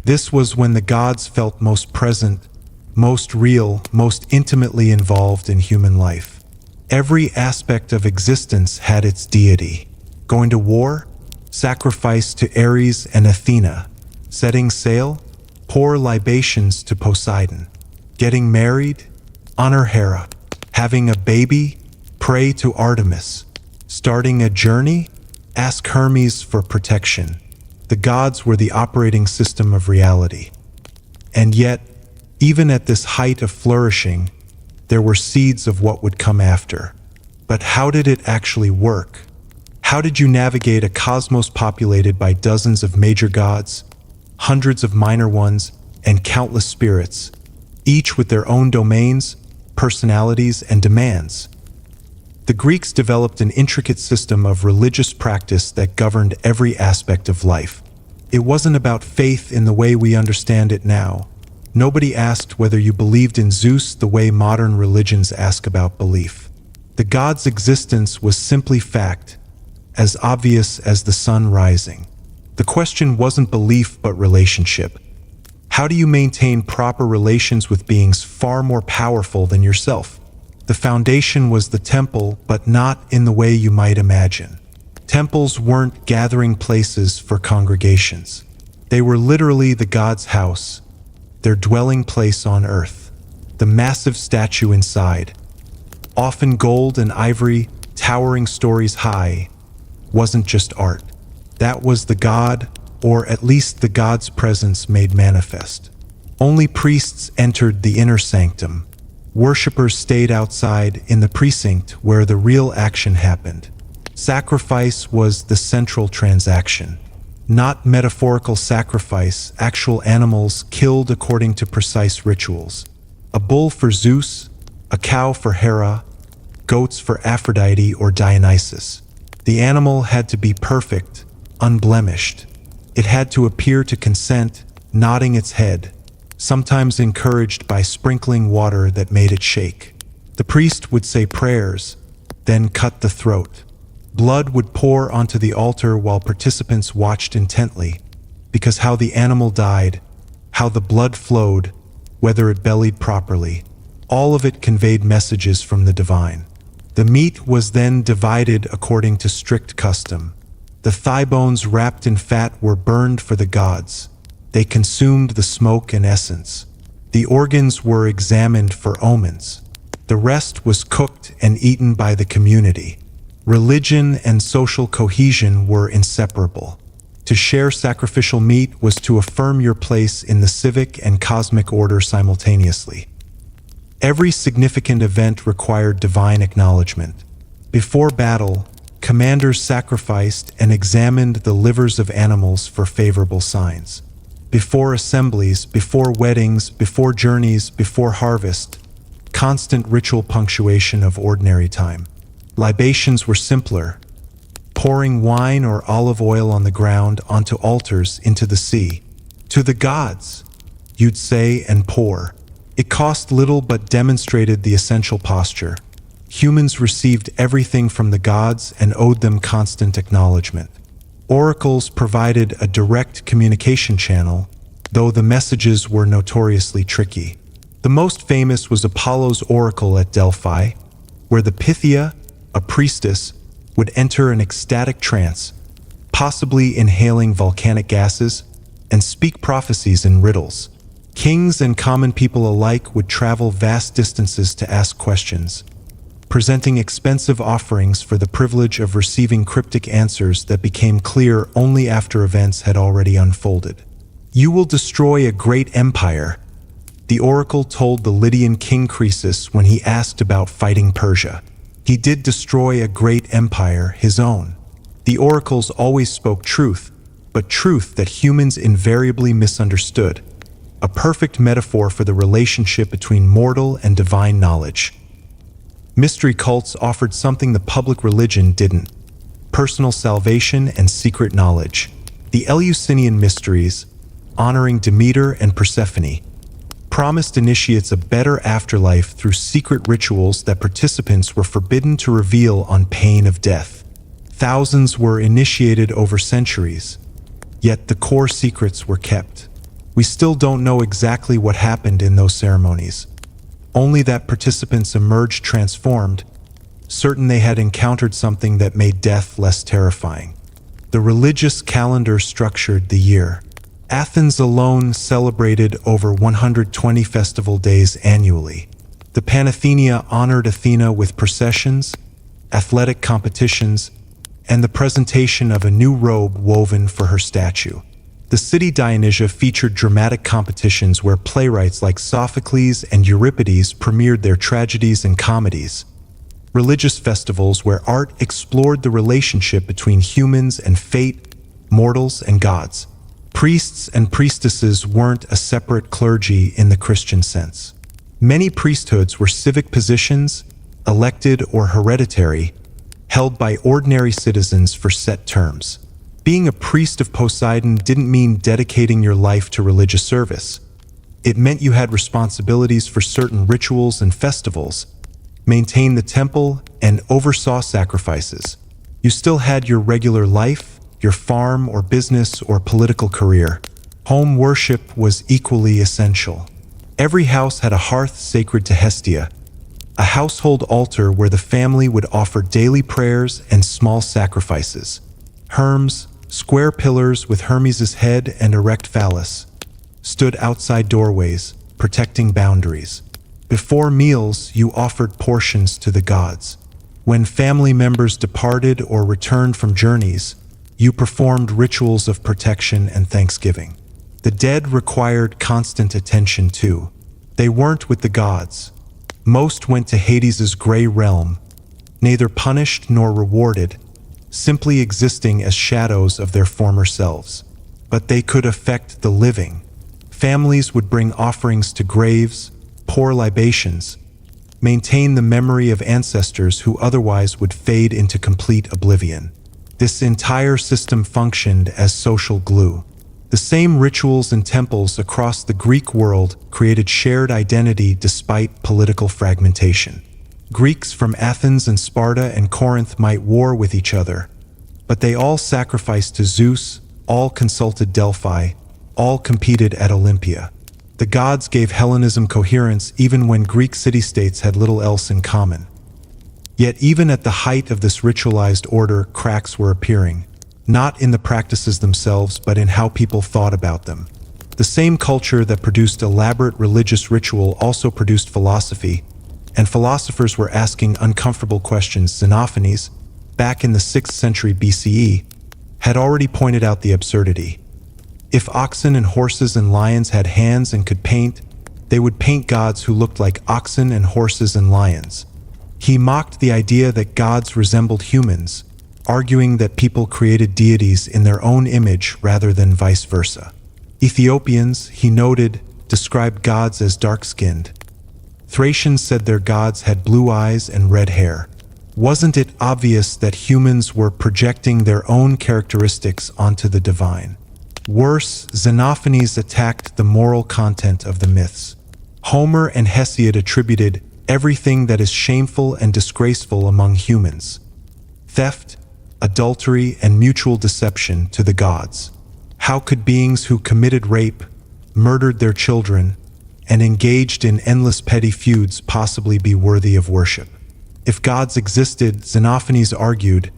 This was when the gods felt most present, most real, most intimately involved in human life. Every aspect of existence had its deity. Going to war? Sacrifice to Ares and Athena. Setting sail? Pour libations to Poseidon. Getting married? Honor Hera. Having a baby? Pray to Artemis. Starting a journey? Ask Hermes for protection. The gods were the operating system of reality. And yet, even at this height of flourishing, there were seeds of what would come after. But how did it actually work? How did you navigate a cosmos populated by dozens of major gods, hundreds of minor ones, and countless spirits, each with their own domains, personalities, and demands? The Greeks developed an intricate system of religious practice that governed every aspect of life. It wasn't about faith in the way we understand it now. Nobody asked whether you believed in Zeus the way modern religions ask about belief. The god's existence was simply fact, as obvious as the sun rising. The question wasn't belief but relationship. How do you maintain proper relations with beings far more powerful than yourself? The foundation was the temple, but not in the way you might imagine. Temples weren't gathering places for congregations. They were literally the god's house, their dwelling place on earth. The massive statue inside, often gold and ivory, towering stories high, wasn't just art. That was the god, or at least the god's presence made manifest. Only priests entered the inner sanctum. Worshippers stayed outside in the precinct where the real action happened. Sacrifice was the central transaction. Not metaphorical sacrifice, actual animals killed according to precise rituals. A bull for Zeus, a cow for Hera, goats for Aphrodite or Dionysus. The animal had to be perfect, unblemished. It had to appear to consent, nodding its head, sometimes encouraged by sprinkling water that made it shake. The priest would say prayers, then cut the throat. Blood would pour onto the altar while participants watched intently, because how the animal died, how the blood flowed, whether it bellied properly, all of it conveyed messages from the divine. The meat was then divided according to strict custom. The thigh bones wrapped in fat were burned for the gods. They consumed the smoke and essence. The organs were examined for omens. The rest was cooked and eaten by the community. Religion and social cohesion were inseparable. To share sacrificial meat was to affirm your place in the civic and cosmic order simultaneously. Every significant event required divine acknowledgement. Before battle, commanders sacrificed and examined the livers of animals for favorable signs. Before assemblies, before weddings, before journeys, before harvest, constant ritual punctuation of ordinary time. Libations were simpler, pouring wine or olive oil on the ground, onto altars, into the sea. To the gods, you'd say and pour. It cost little but demonstrated the essential posture. Humans received everything from the gods and owed them constant acknowledgement. Oracles provided a direct communication channel, though the messages were notoriously tricky. The most famous was Apollo's oracle at Delphi, where the Pythia, a priestess, would enter an ecstatic trance, possibly inhaling volcanic gases, and speak prophecies in riddles. Kings and common people alike would travel vast distances to ask questions, presenting expensive offerings for the privilege of receiving cryptic answers that became clear only after events had already unfolded. "You will destroy a great empire," the oracle told the Lydian king Croesus when he asked about fighting Persia. He did destroy a great empire, his own. The oracles always spoke truth, but truth that humans invariably misunderstood, a perfect metaphor for the relationship between mortal and divine knowledge. Mystery cults offered something the public religion didn't: personal salvation and secret knowledge. The Eleusinian mysteries, honoring Demeter and Persephone, promised initiates a better afterlife through secret rituals that participants were forbidden to reveal on pain of death. Thousands were initiated over centuries, yet the core secrets were kept. We still don't know exactly what happened in those ceremonies, only that participants emerged transformed, certain they had encountered something that made death less terrifying. The religious calendar structured the year. Athens alone celebrated over 120 festival days annually. The Panathenea honored Athena with processions, athletic competitions, and the presentation of a new robe woven for her statue. The city Dionysia featured dramatic competitions where playwrights like Sophocles and Euripides premiered their tragedies and comedies. Religious festivals where art explored the relationship between humans and fate, mortals and gods. Priests and priestesses weren't a separate clergy in the Christian sense. Many priesthoods were civic positions, elected or hereditary, held by ordinary citizens for set terms. Being a priest of Poseidon didn't mean dedicating your life to religious service. It meant you had responsibilities for certain rituals and festivals, maintained the temple, and oversaw sacrifices. You still had your regular life, your farm or business or political career. Home worship was equally essential. Every house had a hearth sacred to Hestia, a household altar where the family would offer daily prayers and small sacrifices. Herms, square pillars with Hermes' head and erect phallus, stood outside doorways, protecting boundaries. Before meals, you offered portions to the gods. When family members departed or returned from journeys, you performed rituals of protection and thanksgiving. The dead required constant attention too. They weren't with the gods. Most went to Hades' gray realm, neither punished nor rewarded, simply existing as shadows of their former selves. But they could affect the living. Families would bring offerings to graves, pour libations, maintain the memory of ancestors who otherwise would fade into complete oblivion. This entire system functioned as social glue. The same rituals and temples across the Greek world created shared identity despite political fragmentation. Greeks from Athens and Sparta and Corinth might war with each other, but they all sacrificed to Zeus, all consulted Delphi, all competed at Olympia. The gods gave Hellenism coherence even when Greek city-states had little else in common. Yet even at the height of this ritualized order, cracks were appearing, not in the practices themselves, but in how people thought about them. The same culture that produced elaborate religious ritual also produced philosophy, and philosophers were asking uncomfortable questions. Xenophanes, back in the 6th century BCE, had already pointed out the absurdity. If oxen and horses and lions had hands and could paint, they would paint gods who looked like oxen and horses and lions. He mocked the idea that gods resembled humans, arguing that people created deities in their own image rather than vice versa. Ethiopians, he noted, described gods as dark-skinned. Thracians said their gods had blue eyes and red hair. Wasn't it obvious that humans were projecting their own characteristics onto the divine? Worse, Xenophanes attacked the moral content of the myths. Homer and Hesiod attributed everything that is shameful and disgraceful among humans, theft, adultery, and mutual deception, to the gods. How could beings who committed rape, murdered their children, and engaged in endless petty feuds possibly be worthy of worship? If gods existed, Xenophanes argued,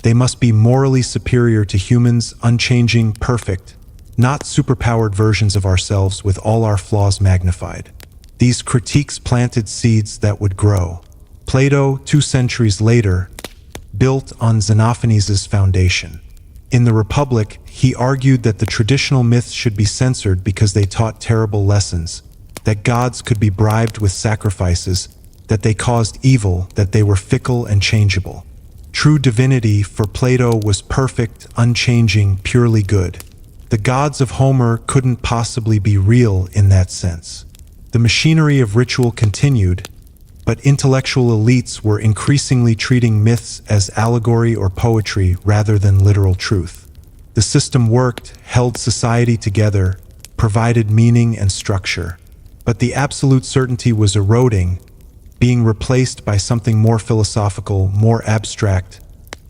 they must be morally superior to humans, unchanging, perfect, not superpowered versions of ourselves with all our flaws magnified. These critiques planted seeds that would grow. Plato, 2 centuries later, built on Xenophanes' foundation. In the Republic, he argued that the traditional myths should be censored because they taught terrible lessons, that gods could be bribed with sacrifices, that they caused evil, that they were fickle and changeable. True divinity for Plato was perfect, unchanging, purely good. The gods of Homer couldn't possibly be real in that sense. The machinery of ritual continued, but intellectual elites were increasingly treating myths as allegory or poetry rather than literal truth. The system worked, held society together, provided meaning and structure. But the absolute certainty was eroding, being replaced by something more philosophical, more abstract,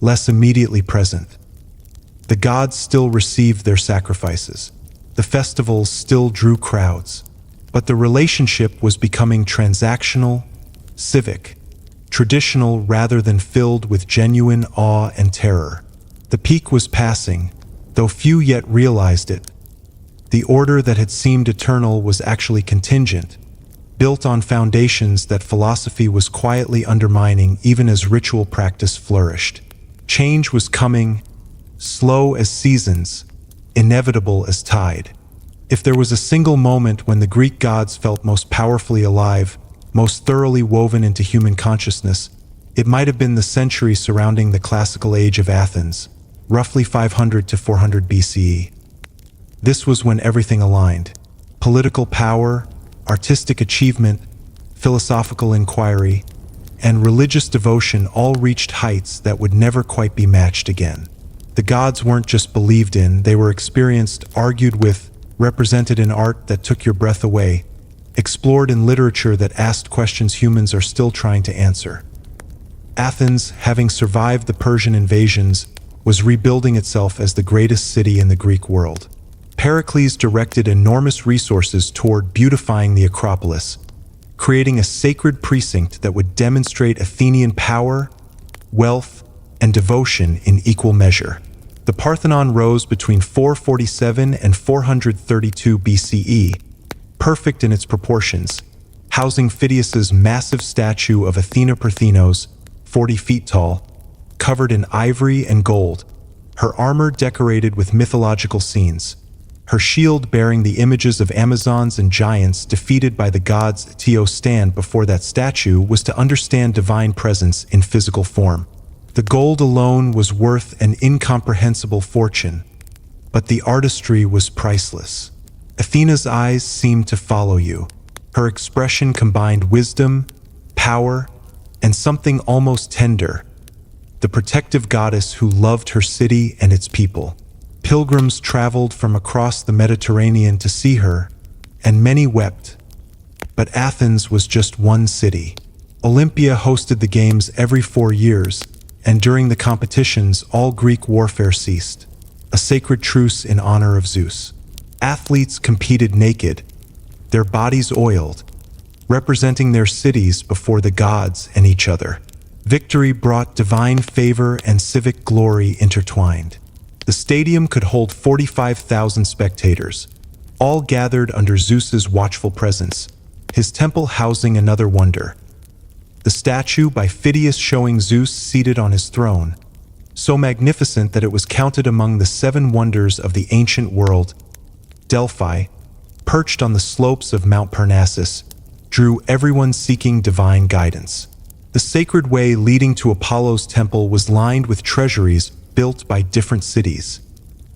less immediately present. The gods still received their sacrifices. The festivals still drew crowds. But the relationship was becoming transactional, civic, traditional rather than filled with genuine awe and terror. The peak was passing, though few yet realized it. The order that had seemed eternal was actually contingent, built on foundations that philosophy was quietly undermining even as ritual practice flourished. Change was coming, slow as seasons, inevitable as tide. If there was a single moment when the Greek gods felt most powerfully alive, most thoroughly woven into human consciousness, it might have been the century surrounding the classical age of Athens, roughly 500 to 400 BCE. This was when everything aligned. Political power, artistic achievement, philosophical inquiry, and religious devotion all reached heights that would never quite be matched again. The gods weren't just believed in, they were experienced, argued with, represented in art that took your breath away, explored in literature that asked questions humans are still trying to answer. Athens, having survived the Persian invasions, was rebuilding itself as the greatest city in the Greek world. Pericles directed enormous resources toward beautifying the Acropolis, creating a sacred precinct that would demonstrate Athenian power, wealth, and devotion in equal measure. The Parthenon rose between 447 and 432 BCE, perfect in its proportions, housing Phidias's massive statue of Athena Parthenos, 40 feet tall, covered in ivory and gold, her armor decorated with mythological scenes, her shield bearing the images of Amazons and giants defeated by the gods. To stand before that statue was to understand divine presence in physical form. The gold alone was worth an incomprehensible fortune, but the artistry was priceless. Athena's eyes seemed to follow you. Her expression combined wisdom, power, and something almost tender, the protective goddess who loved her city and its people. Pilgrims traveled from across the Mediterranean to see her, and many wept. But Athens was just one city. Olympia hosted the games every 4 years, and during the competitions, all Greek warfare ceased, a sacred truce in honor of Zeus. Athletes competed naked, their bodies oiled, representing their cities before the gods and each other. Victory brought divine favor and civic glory intertwined. The stadium could hold 45,000 spectators, all gathered under Zeus's watchful presence, his temple housing another wonder. The statue by Phidias showing Zeus seated on his throne, so magnificent that it was counted among the 7 wonders of the ancient world. Delphi, perched on the slopes of Mount Parnassus, drew everyone seeking divine guidance. The sacred way leading to Apollo's temple was lined with treasuries built by different cities,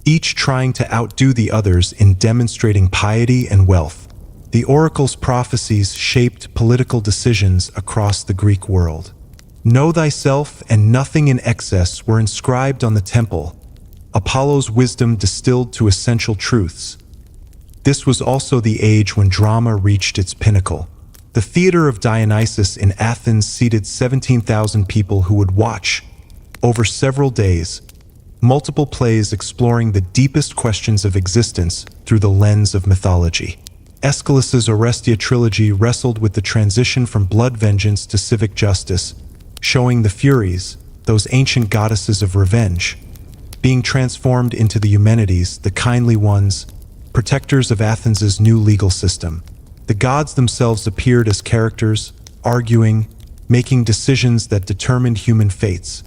each trying to outdo the others in demonstrating piety and wealth. The oracle's prophecies shaped political decisions across the Greek world. Know thyself and nothing in excess were inscribed on the temple, Apollo's wisdom distilled to essential truths. This was also the age when drama reached its pinnacle. The theater of Dionysus in Athens seated 17,000 people who would watch, over several days, multiple plays exploring the deepest questions of existence through the lens of mythology. Aeschylus's Orestia trilogy wrestled with the transition from blood vengeance to civic justice, showing the Furies, those ancient goddesses of revenge, being transformed into the Eumenides, the kindly ones, protectors of Athens's new legal system. The gods themselves appeared as characters, arguing, making decisions that determined human fates.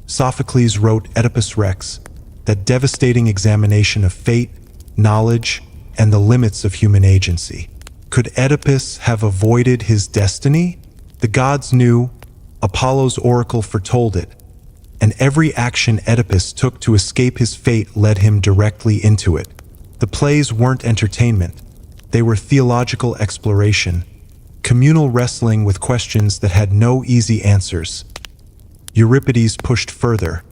Sophocles wrote Oedipus Rex, that devastating examination of fate, knowledge, and the limits of human agency. Could Oedipus have avoided his destiny? The gods knew, Apollo's oracle foretold it, and every action Oedipus took to escape his fate led him directly into it. The plays weren't entertainment. They were theological exploration, communal wrestling with questions that had no easy answers. Euripides pushed further,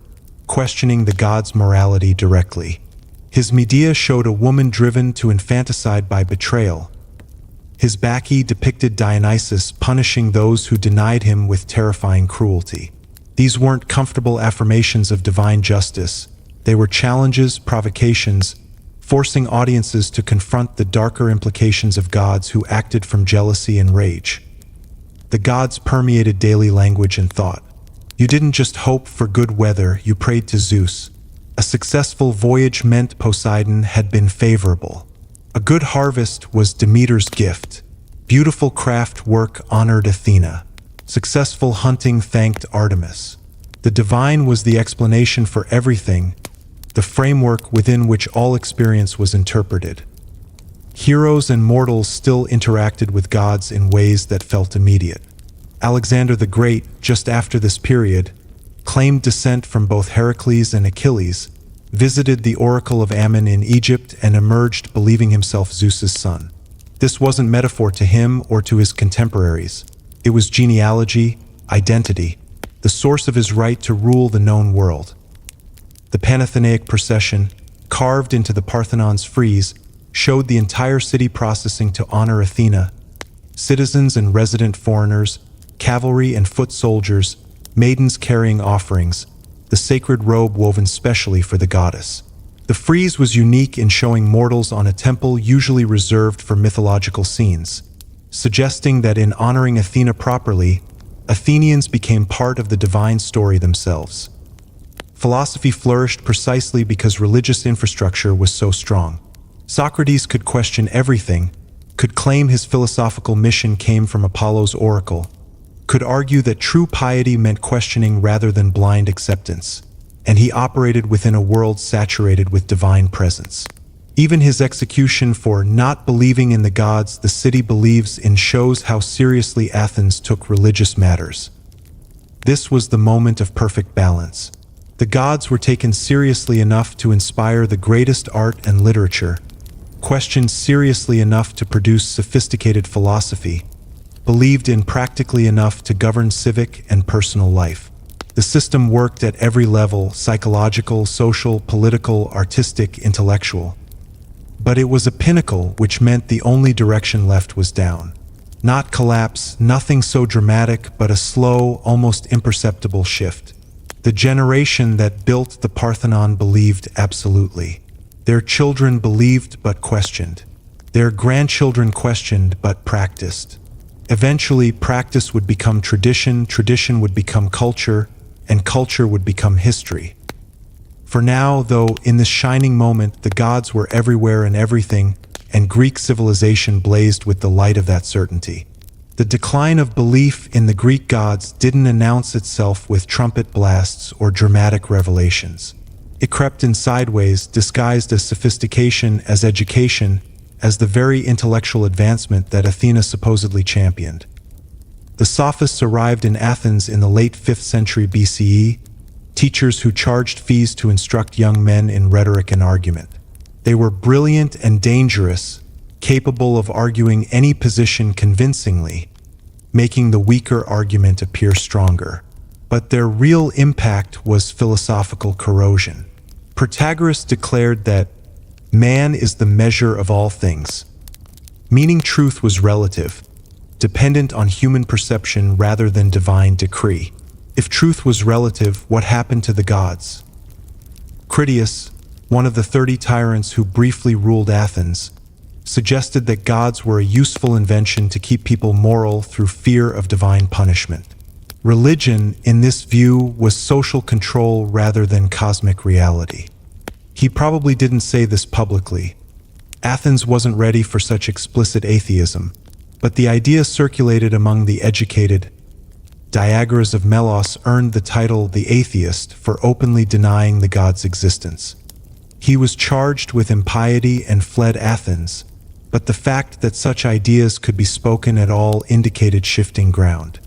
questioning the gods' morality directly. His Medea showed a woman driven to infanticide by betrayal. His Bacchae depicted Dionysus punishing those who denied him with terrifying cruelty. These weren't comfortable affirmations of divine justice. They were challenges, provocations, forcing audiences to confront the darker implications of gods who acted from jealousy and rage. The gods permeated daily language and thought. You didn't just hope for good weather, you prayed to Zeus. A successful voyage meant Poseidon had been favorable. A good harvest was Demeter's gift. Beautiful craft work honored Athena. Successful hunting thanked Artemis. The divine was the explanation for everything, the framework within which all experience was interpreted. Heroes and mortals still interacted with gods in ways that felt immediate. Alexander the Great, just after this period, claimed descent from both Heracles and Achilles, visited the oracle of Ammon in Egypt, and emerged believing himself Zeus's son. This wasn't metaphor to him or to his contemporaries. It was genealogy, identity, the source of his right to rule the known world. The Panathenaic procession, carved into the Parthenon's frieze, showed the entire city processing to honor Athena. Citizens and resident foreigners, cavalry and foot soldiers, maidens carrying offerings, the sacred robe woven specially for the goddess. The frieze was unique in showing mortals on a temple usually reserved for mythological scenes, suggesting that in honoring Athena properly, Athenians became part of the divine story themselves. Philosophy flourished precisely because religious infrastructure was so strong. Socrates could question everything, could claim his philosophical mission came from Apollo's oracle, could argue that true piety meant questioning rather than blind acceptance, and he operated within a world saturated with divine presence. Even his execution for not believing in the gods the city believes in shows how seriously Athens took religious matters. This was the moment of perfect balance. The gods were taken seriously enough to inspire the greatest art and literature, questioned seriously enough to produce sophisticated philosophy, believed in practically enough to govern civic and personal life. The system worked at every level: psychological, social, political, artistic, intellectual. But it was a pinnacle, which meant the only direction left was down. Not collapse, nothing so dramatic, but a slow, almost imperceptible shift. The generation that built the Parthenon believed absolutely. Their children believed but questioned. Their grandchildren questioned but practiced. Eventually, practice would become tradition, tradition would become culture, and culture would become history. For now, though, in this shining moment, the gods were everywhere and everything, and Greek civilization blazed with the light of that certainty. The decline of belief in the Greek gods didn't announce itself with trumpet blasts or dramatic revelations. It crept in sideways, disguised as sophistication, as education, as the very intellectual advancement that Athena supposedly championed. The Sophists arrived in Athens in the late 5th century BCE, teachers who charged fees to instruct young men in rhetoric and argument. They were brilliant and dangerous, capable of arguing any position convincingly, making the weaker argument appear stronger. But their real impact was philosophical corrosion. Protagoras declared that man is the measure of all things, meaning truth was relative, dependent on human perception rather than divine decree. If truth was relative, what happened to the gods? Critias, one of the 30 tyrants who briefly ruled Athens, suggested that gods were a useful invention to keep people moral through fear of divine punishment. Religion, in this view, was social control rather than cosmic reality. He probably didn't say this publicly, Athens wasn't ready for such explicit atheism, but the idea circulated among the educated. Diagoras of Melos earned the title the atheist for openly denying the god's existence. He was charged with impiety and fled Athens, but the fact that such ideas could be spoken at all indicated shifting ground.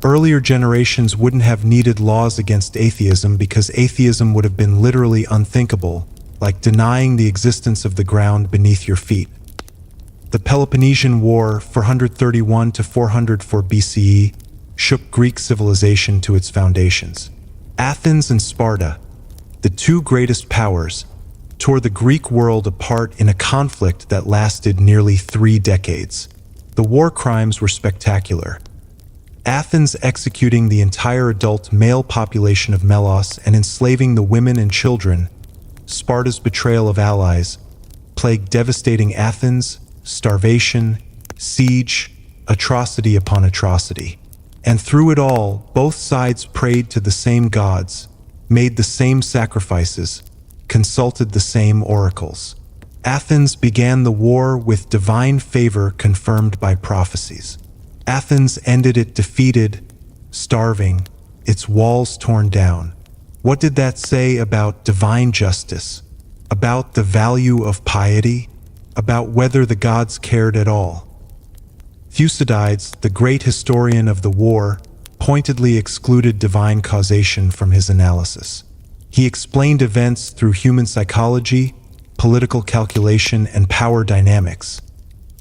Earlier generations wouldn't have needed laws against atheism because atheism would have been literally unthinkable, like denying the existence of the ground beneath your feet. The Peloponnesian War, 431 to 404 BCE, shook Greek civilization to its foundations. Athens and Sparta, the two greatest powers, tore the Greek world apart in a conflict that lasted nearly 3 decades. The war crimes were spectacular. Athens executing the entire adult male population of Melos and enslaving the women and children. Sparta's betrayal of allies plagued devastating Athens, starvation, siege, atrocity upon atrocity. And through it all, both sides prayed to the same gods, made the same sacrifices, consulted the same oracles. Athens began the war with divine favor confirmed by prophecies. Athens ended it defeated, starving, its walls torn down. What did that say about divine justice? About the value of piety? About whether the gods cared at all? Thucydides, the great historian of the war, pointedly excluded divine causation from his analysis. He explained events through human psychology, political calculation, and power dynamics,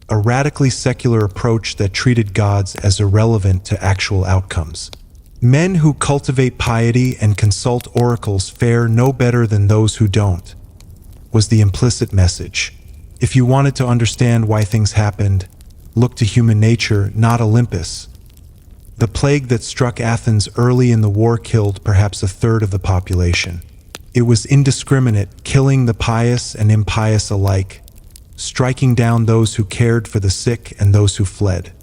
a radically secular approach that treated gods as irrelevant to actual outcomes. Men who cultivate piety and consult oracles fare no better than those who don't, was the implicit message. If you wanted to understand why things happened, look to human nature, not Olympus. The plague that struck Athens early in the war killed perhaps a third of the population. It was indiscriminate, killing the pious and impious alike, striking down those who cared for the sick and those who fled.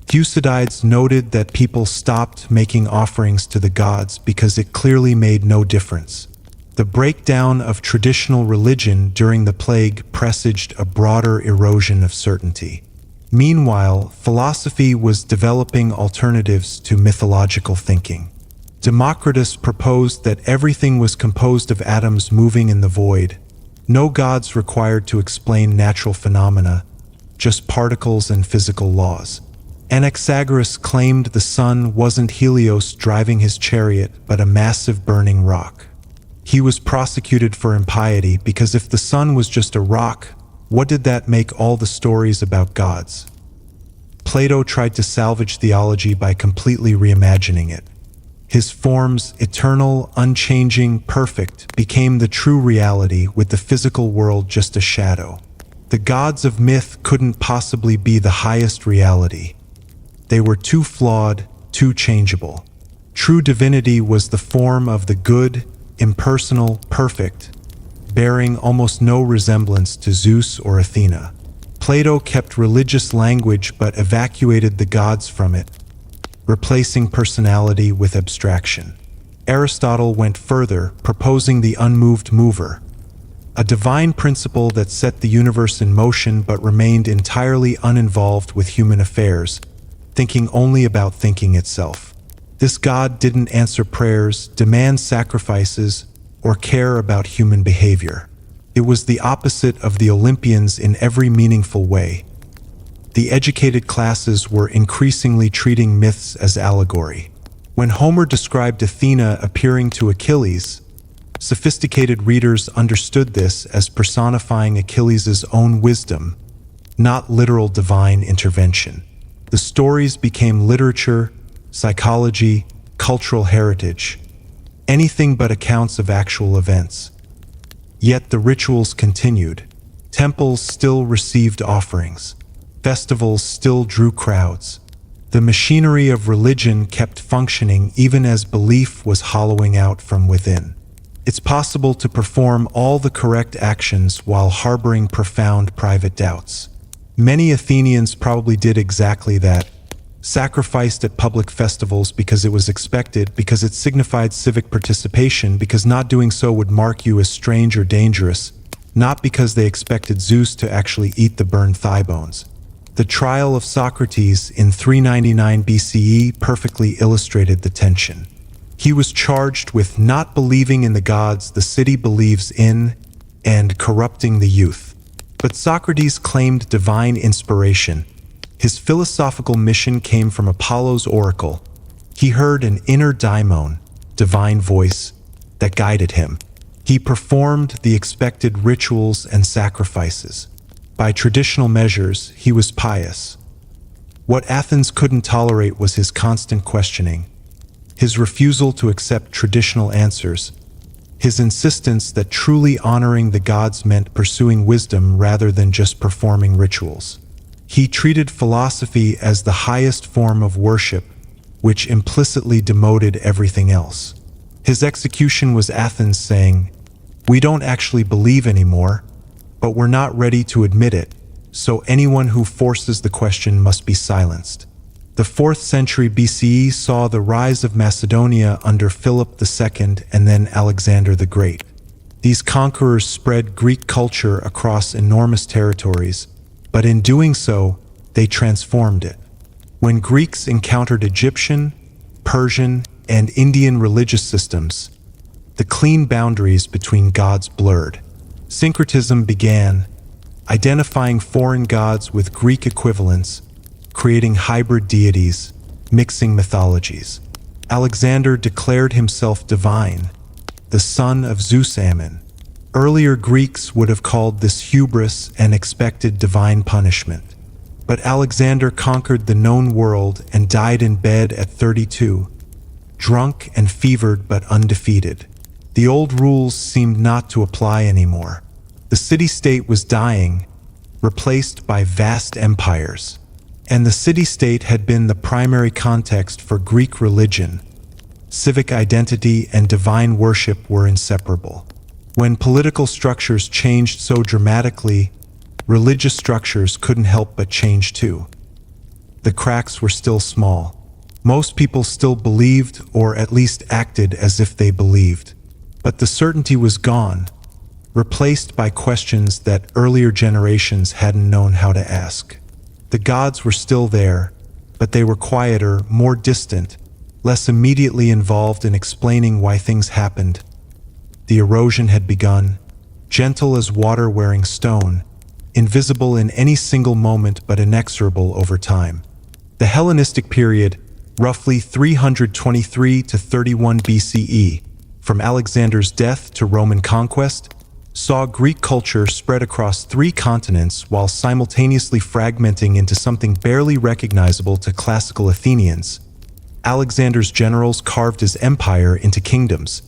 Thucydides noted that people stopped making offerings to the gods because it clearly made no difference. The breakdown of traditional religion during the plague presaged a broader erosion of certainty. Meanwhile, philosophy was developing alternatives to mythological thinking. Democritus proposed that everything was composed of atoms moving in the void, no gods required to explain natural phenomena, just particles and physical laws. Anaxagoras claimed the sun wasn't Helios driving his chariot, but a massive burning rock. He was prosecuted for impiety because if the sun was just a rock, what did that make all the stories about gods? Plato tried to salvage theology by completely reimagining it. His forms, eternal, unchanging, perfect, became the true reality, with the physical world just a shadow. The gods of myth couldn't possibly be the highest reality. They were too flawed, too changeable. True divinity was the form of the good, impersonal, perfect, bearing almost no resemblance to Zeus or Athena. Plato kept religious language but evacuated the gods from it, replacing personality with abstraction. Aristotle went further, proposing the unmoved mover, a divine principle that set the universe in motion but remained entirely uninvolved with human affairs, thinking only about thinking itself. This god didn't answer prayers, demand sacrifices, or care about human behavior. It was the opposite of the Olympians in every meaningful way. The educated classes were increasingly treating myths as allegory. When Homer described Athena appearing to Achilles, sophisticated readers understood this as personifying Achilles' own wisdom, not literal divine intervention. The stories became literature, psychology, cultural heritage, anything but accounts of actual events. Yet the rituals continued. Temples still received offerings. Festivals still drew crowds. The machinery of religion kept functioning even as belief was hollowing out from within. It's possible to perform all the correct actions while harboring profound private doubts. Many Athenians probably did exactly that. Sacrificed at public festivals because it was expected, because it signified civic participation, because not doing so would mark you as strange or dangerous. not because they expected Zeus to actually eat the burned thigh bones. The trial of Socrates in 399 BCE perfectly illustrated the tension. He was charged with not believing in the gods the city believes in and corrupting the youth. But Socrates claimed divine inspiration. His philosophical mission came from Apollo's oracle. He heard an inner daimon, divine voice, that guided him. He performed the expected rituals and sacrifices. By traditional measures, he was pious. What Athens couldn't tolerate was his constant questioning, his refusal to accept traditional answers, his insistence that truly honoring the gods meant pursuing wisdom rather than just performing rituals. He treated philosophy as the highest form of worship, which implicitly demoted everything else. His execution was Athens saying, "We don't actually believe anymore, but we're not ready to admit it, so anyone who forces the question must be silenced." The 4th century BCE saw the rise of Macedonia under Philip II and then Alexander the Great. These conquerors spread Greek culture across enormous territories, but in doing so, they transformed it. When Greeks encountered Egyptian, Persian, and Indian religious systems, the clean boundaries between gods blurred. Syncretism began, identifying foreign gods with Greek equivalents, creating hybrid deities, mixing mythologies. Alexander declared himself divine, the son of Zeus Ammon. Earlier Greeks would have called this hubris and expected divine punishment. But Alexander conquered the known world and died in bed at 32, drunk and fevered but undefeated. The old rules seemed not to apply anymore. The city-state was dying, replaced by vast empires. And the city-state had been the primary context for Greek religion. Civic identity and divine worship were inseparable. When political structures changed so dramatically, religious structures couldn't help but change too. The cracks were still small. Most people still believed, or at least acted as if they believed. But the certainty was gone, replaced by questions that earlier generations hadn't known how to ask. The gods were still there, but they were quieter, more distant, less immediately involved in explaining why things happened. The erosion had begun, gentle as water wearing stone, invisible in any single moment but inexorable over time. The Hellenistic period, roughly 323 to 31 BCE, from Alexander's death to Roman conquest, saw Greek culture spread across 3 continents while simultaneously fragmenting into something barely recognizable to classical Athenians. Alexander's generals carved his empire into kingdoms.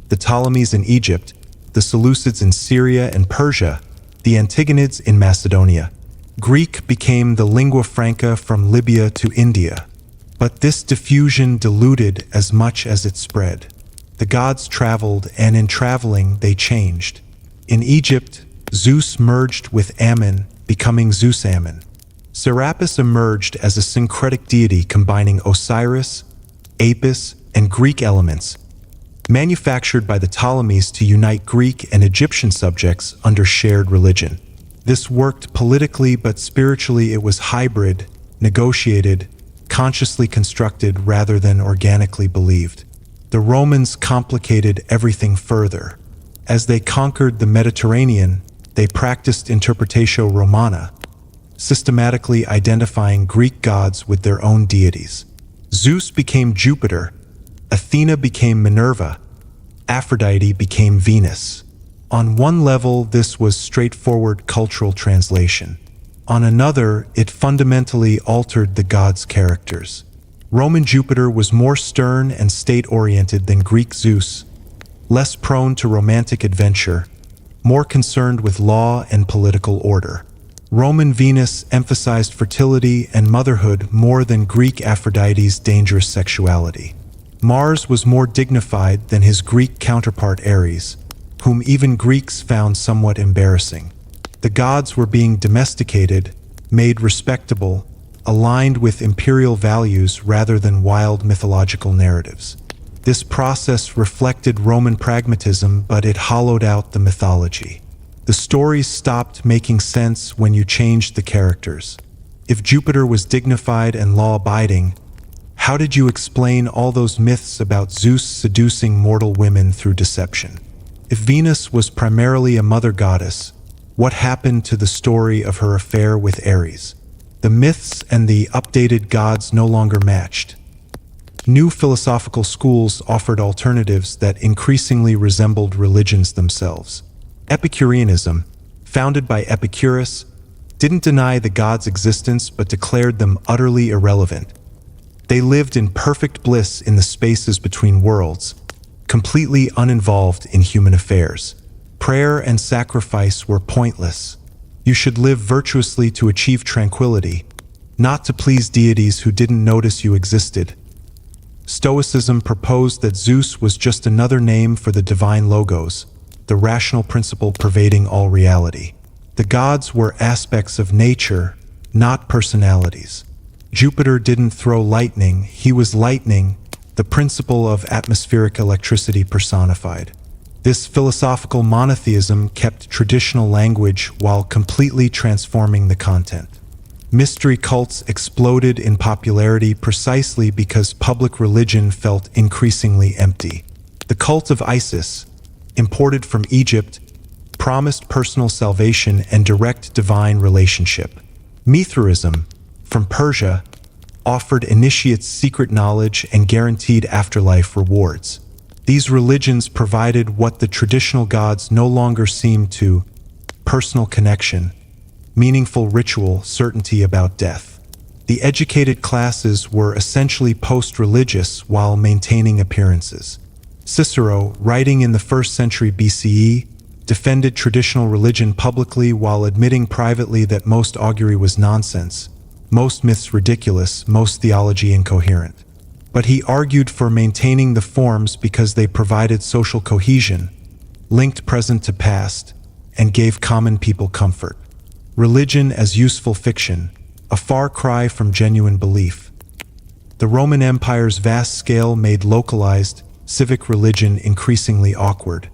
The Ptolemies in Egypt, the Seleucids in Syria and Persia, the Antigonids in Macedonia. Greek became the lingua franca from Libya to India. But this diffusion diluted as much as it spread. The gods traveled, and in traveling, they changed. In Egypt, Zeus merged with Ammon, becoming Zeus Ammon. Serapis emerged as a syncretic deity combining Osiris, Apis, and Greek elements, manufactured by the Ptolemies to unite Greek and Egyptian subjects under shared religion. This worked politically, but spiritually it was hybrid, negotiated, consciously constructed rather than organically believed. The Romans complicated everything further. As they conquered the Mediterranean, they practiced interpretatio Romana, systematically identifying Greek gods with their own deities. Zeus became Jupiter, Athena became Minerva, Aphrodite became Venus. On one level, this was straightforward cultural translation. On another, it fundamentally altered the gods' characters. Roman Jupiter was more stern and state-oriented than Greek Zeus, less prone to romantic adventure, more concerned with law and political order. Roman Venus emphasized fertility and motherhood more than Greek Aphrodite's dangerous sexuality. Mars was more dignified than his Greek counterpart Ares, whom even Greeks found somewhat embarrassing. The gods were being domesticated, made respectable, aligned with imperial values rather than wild mythological narratives. This process reflected Roman pragmatism, but it hollowed out the mythology. The The stories stopped making sense when you changed the characters. If Jupiter was dignified and law-abiding, how did you explain all those myths about Zeus seducing mortal women through deception? If Venus was primarily a mother goddess, what happened to the story of her affair with Ares? The myths and the updated gods no longer matched. New philosophical schools offered alternatives that increasingly resembled religions themselves. Epicureanism, founded by Epicurus, didn't deny the gods' existence but declared them utterly irrelevant. They lived in perfect bliss in the spaces between worlds, completely uninvolved in human affairs. Prayer and sacrifice were pointless. You should live virtuously to achieve tranquility, not to please deities who didn't notice you existed. Stoicism proposed that Zeus was just another name for the divine logos, the rational principle pervading all reality. The gods were aspects of nature, not personalities. Jupiter didn't throw lightning, he was lightning, the principle of atmospheric electricity personified. This philosophical monotheism kept traditional language while completely transforming the content. Mystery cults exploded in popularity precisely because public religion felt increasingly empty. The cult of Isis, imported from Egypt, promised personal salvation and direct divine relationship. Mithraism, from Persia, offered initiates secret knowledge and guaranteed afterlife rewards. These religions provided what the traditional gods no longer seemed to: personal connection, meaningful ritual, certainty about death. The educated classes were essentially post-religious while maintaining appearances. Cicero, writing in the 1st century BCE, defended traditional religion publicly while admitting privately that most augury was nonsense, most myths ridiculous, most theology incoherent. But he argued for maintaining the forms because they provided social cohesion, linked present to past, and gave common people comfort. Religion as useful fiction, a far cry from genuine belief. The Roman Empire's vast scale made localized, civic religion increasingly awkward.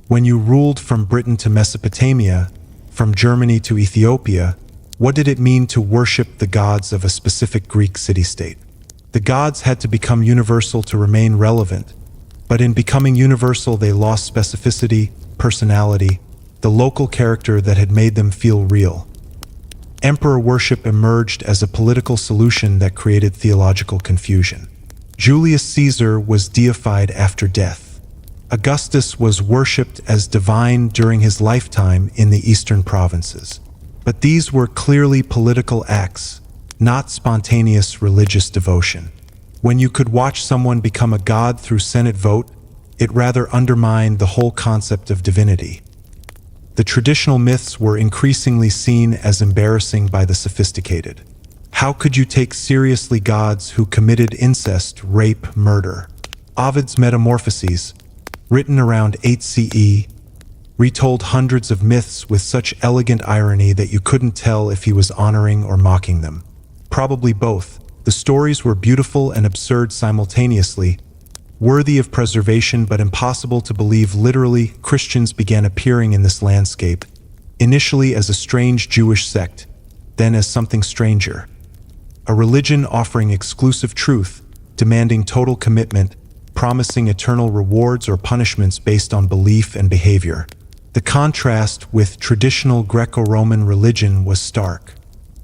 When you ruled from Britain to Mesopotamia, from Germany to Ethiopia, what did it mean to worship the gods of a specific Greek city-state? The gods had to become universal to remain relevant, but in becoming universal they lost specificity, personality, the local character that had made them feel real. Emperor worship emerged as a political solution that created theological confusion. Julius Caesar was deified after death. Augustus was worshipped as divine during his lifetime in the eastern provinces. But these were clearly political acts, not spontaneous religious devotion. When you could watch someone become a god through Senate vote, it rather undermined the whole concept of divinity. The traditional myths were increasingly seen as embarrassing by the sophisticated. How could you take seriously gods who committed incest, rape, murder? Ovid's Metamorphoses, written around 8 CE, retold hundreds of myths with such elegant irony that you couldn't tell if he was honoring or mocking them. Probably both. The stories were beautiful and absurd simultaneously, worthy of preservation but impossible to believe literally. Christians began appearing in this landscape, initially as a strange Jewish sect, then as something stranger. A religion offering exclusive truth, demanding total commitment, promising eternal rewards or punishments based on belief and behavior. The contrast with traditional Greco-Roman religion was stark.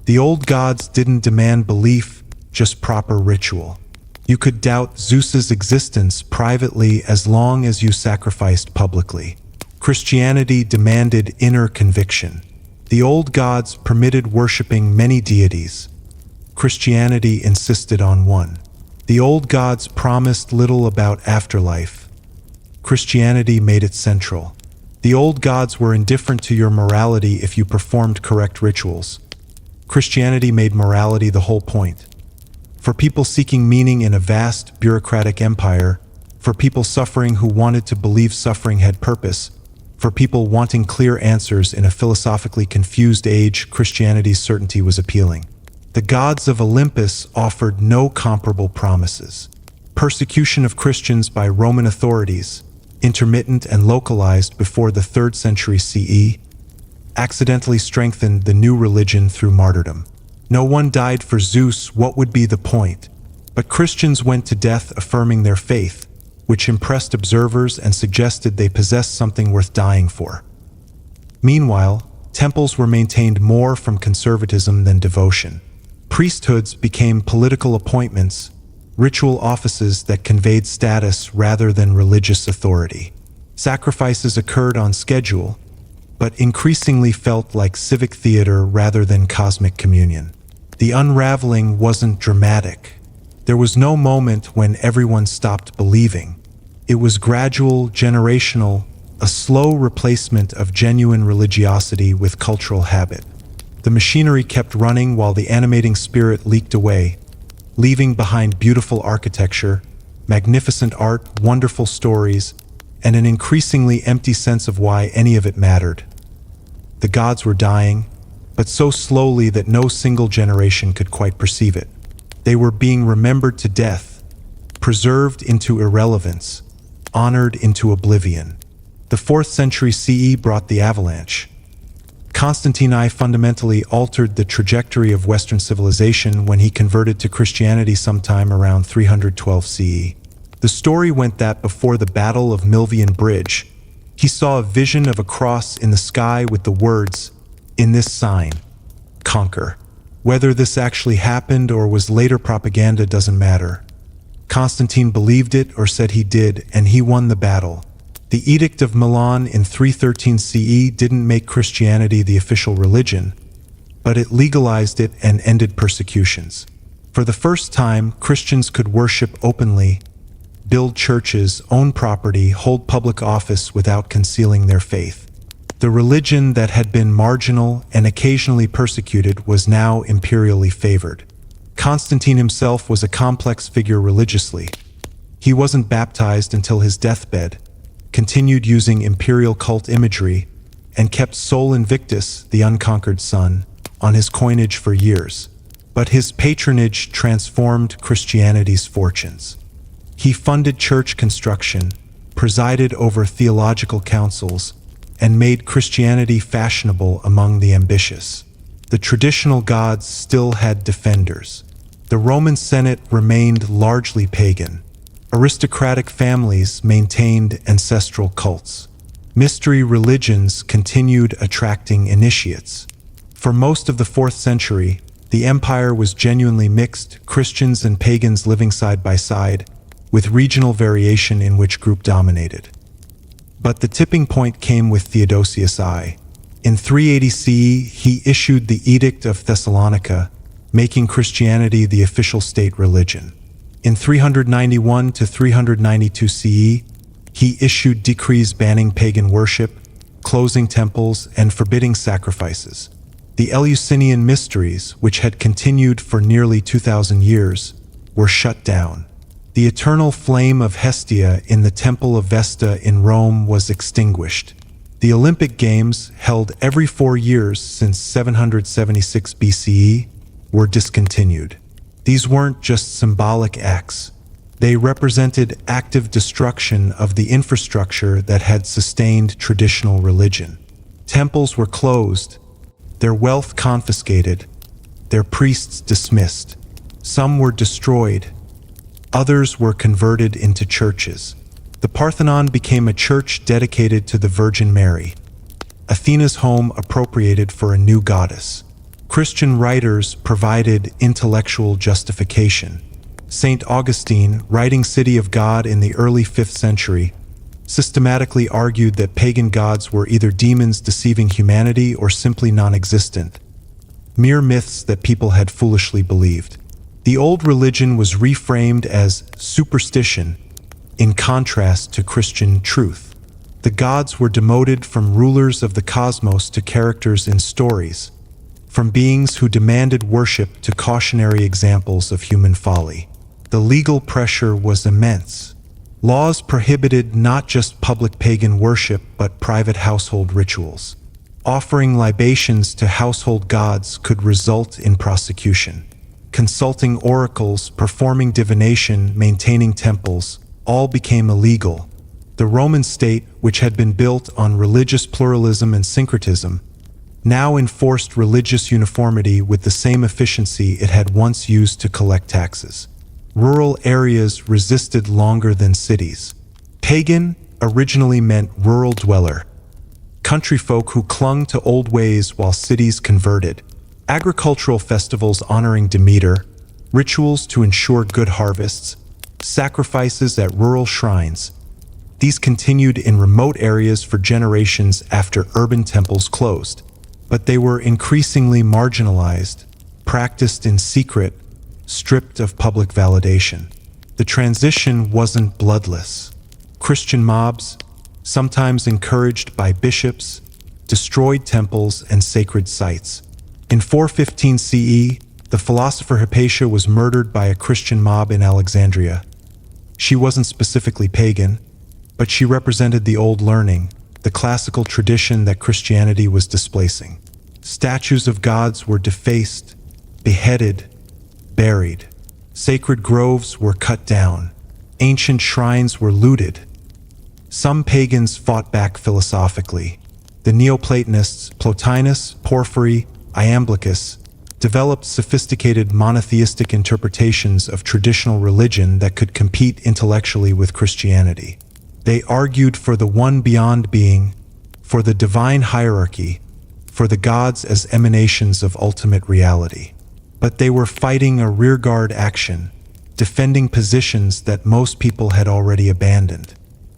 The old gods didn't demand belief, just proper ritual. You could doubt Zeus's existence privately as long as you sacrificed publicly. Christianity demanded inner conviction. The old gods permitted worshipping many deities. Christianity insisted on one. The old gods promised little about afterlife. Christianity made it central. The old gods were indifferent to your morality if you performed correct rituals. Christianity made morality the whole point. For people seeking meaning in a vast, bureaucratic empire, for people suffering who wanted to believe suffering had purpose, for people wanting clear answers in a philosophically confused age, Christianity's certainty was appealing. The gods of Olympus offered no comparable promises. Persecution of Christians by Roman authorities, intermittent and localized before the 3rd century CE, accidentally strengthened the new religion through martyrdom. No one died for Zeus, what would be the point? But Christians went to death affirming their faith, which impressed observers and suggested they possessed something worth dying for. Meanwhile, temples were maintained more from conservatism than devotion. Priesthoods became political appointments, ritual offices that conveyed status rather than religious authority. Sacrifices occurred on schedule, but increasingly felt like civic theater rather than cosmic communion. The unraveling wasn't dramatic. There was no moment when everyone stopped believing. It was gradual, generational, a slow replacement of genuine religiosity with cultural habit. The machinery kept running while the animating spirit leaked away, leaving behind beautiful architecture, magnificent art, wonderful stories, and an increasingly empty sense of why any of it mattered. The gods were dying, but so slowly that no single generation could quite perceive it. They were being remembered to death, preserved into irrelevance, honored into oblivion. The 4th century CE brought the avalanche. Constantine I fundamentally altered the trajectory of Western civilization when he converted to Christianity sometime around 312 CE. The story went that before the Battle of Milvian Bridge, he saw a vision of a cross in the sky with the words, "In this sign, conquer." Whether this actually happened or was later propaganda doesn't matter. Constantine believed it or said he did, and he won the battle. The Edict of Milan in 313 CE didn't make Christianity the official religion, but it legalized it and ended persecutions. For the first time, Christians could worship openly, build churches, own property, hold public office without concealing their faith. The religion that had been marginal and occasionally persecuted was now imperially favored. Constantine himself was a complex figure religiously. He wasn't baptized until his deathbed, continued using imperial cult imagery, and kept Sol Invictus, the unconquered sun, on his coinage for years. But his patronage transformed Christianity's fortunes. He funded church construction, presided over theological councils, and made Christianity fashionable among the ambitious. The traditional gods still had defenders. The Roman Senate remained largely pagan. Aristocratic families maintained ancestral cults. Mystery religions continued attracting initiates. For most of the 4th century, the empire was genuinely mixed, Christians and pagans living side by side, with regional variation in which group dominated. But the tipping point came with Theodosius I. In 380 CE, he issued the Edict of Thessalonica, making Christianity the official state religion. In 391 to 392 CE, he issued decrees banning pagan worship, closing temples, and forbidding sacrifices. The Eleusinian mysteries, which had continued for nearly 2,000 years, were shut down. The eternal flame of Hestia in the Temple of Vesta in Rome was extinguished. The Olympic Games, held every 4 years since 776 BCE, were discontinued. These weren't just symbolic acts. They represented active destruction of the infrastructure that had sustained traditional religion. Temples were closed, their wealth confiscated, their priests dismissed. Some were destroyed. Others were converted into churches. The Parthenon became a church dedicated to the Virgin Mary, Athena's home appropriated for a new goddess. Christian writers provided intellectual justification. Saint Augustine, writing City of God in the early 5th century, systematically argued that pagan gods were either demons deceiving humanity or simply non-existent, mere myths that people had foolishly believed. The old religion was reframed as superstition, in contrast to Christian truth. The gods were demoted from rulers of the cosmos to characters in stories, from beings who demanded worship to cautionary examples of human folly. The legal pressure was immense. Laws prohibited not just public pagan worship but private household rituals. Offering libations to household gods could result in prosecution. Consulting oracles, performing divination, maintaining temples, all became illegal. The Roman state, which had been built on religious pluralism and syncretism, now enforced religious uniformity with the same efficiency it had once used to collect taxes. Rural areas resisted longer than cities. Pagan originally meant rural dweller, country folk who clung to old ways while cities converted. Agricultural festivals honoring Demeter, rituals to ensure good harvests, sacrifices at rural shrines. These continued in remote areas for generations after urban temples closed, but they were increasingly marginalized, practiced in secret, stripped of public validation. The transition wasn't bloodless. Christian mobs, sometimes encouraged by bishops, destroyed temples and sacred sites. In 415 CE, the philosopher Hypatia was murdered by a Christian mob in Alexandria. She wasn't specifically pagan, but she represented the old learning, the classical tradition that Christianity was displacing. Statues of gods were defaced, beheaded, buried. Sacred groves were cut down. Ancient shrines were looted. Some pagans fought back philosophically. The Neoplatonists, Plotinus, Porphyry, Iamblichus, developed sophisticated monotheistic interpretations of traditional religion that could compete intellectually with Christianity. They argued for the one beyond being, for the divine hierarchy, for the gods as emanations of ultimate reality. But they were fighting a rearguard action, defending positions that most people had already abandoned.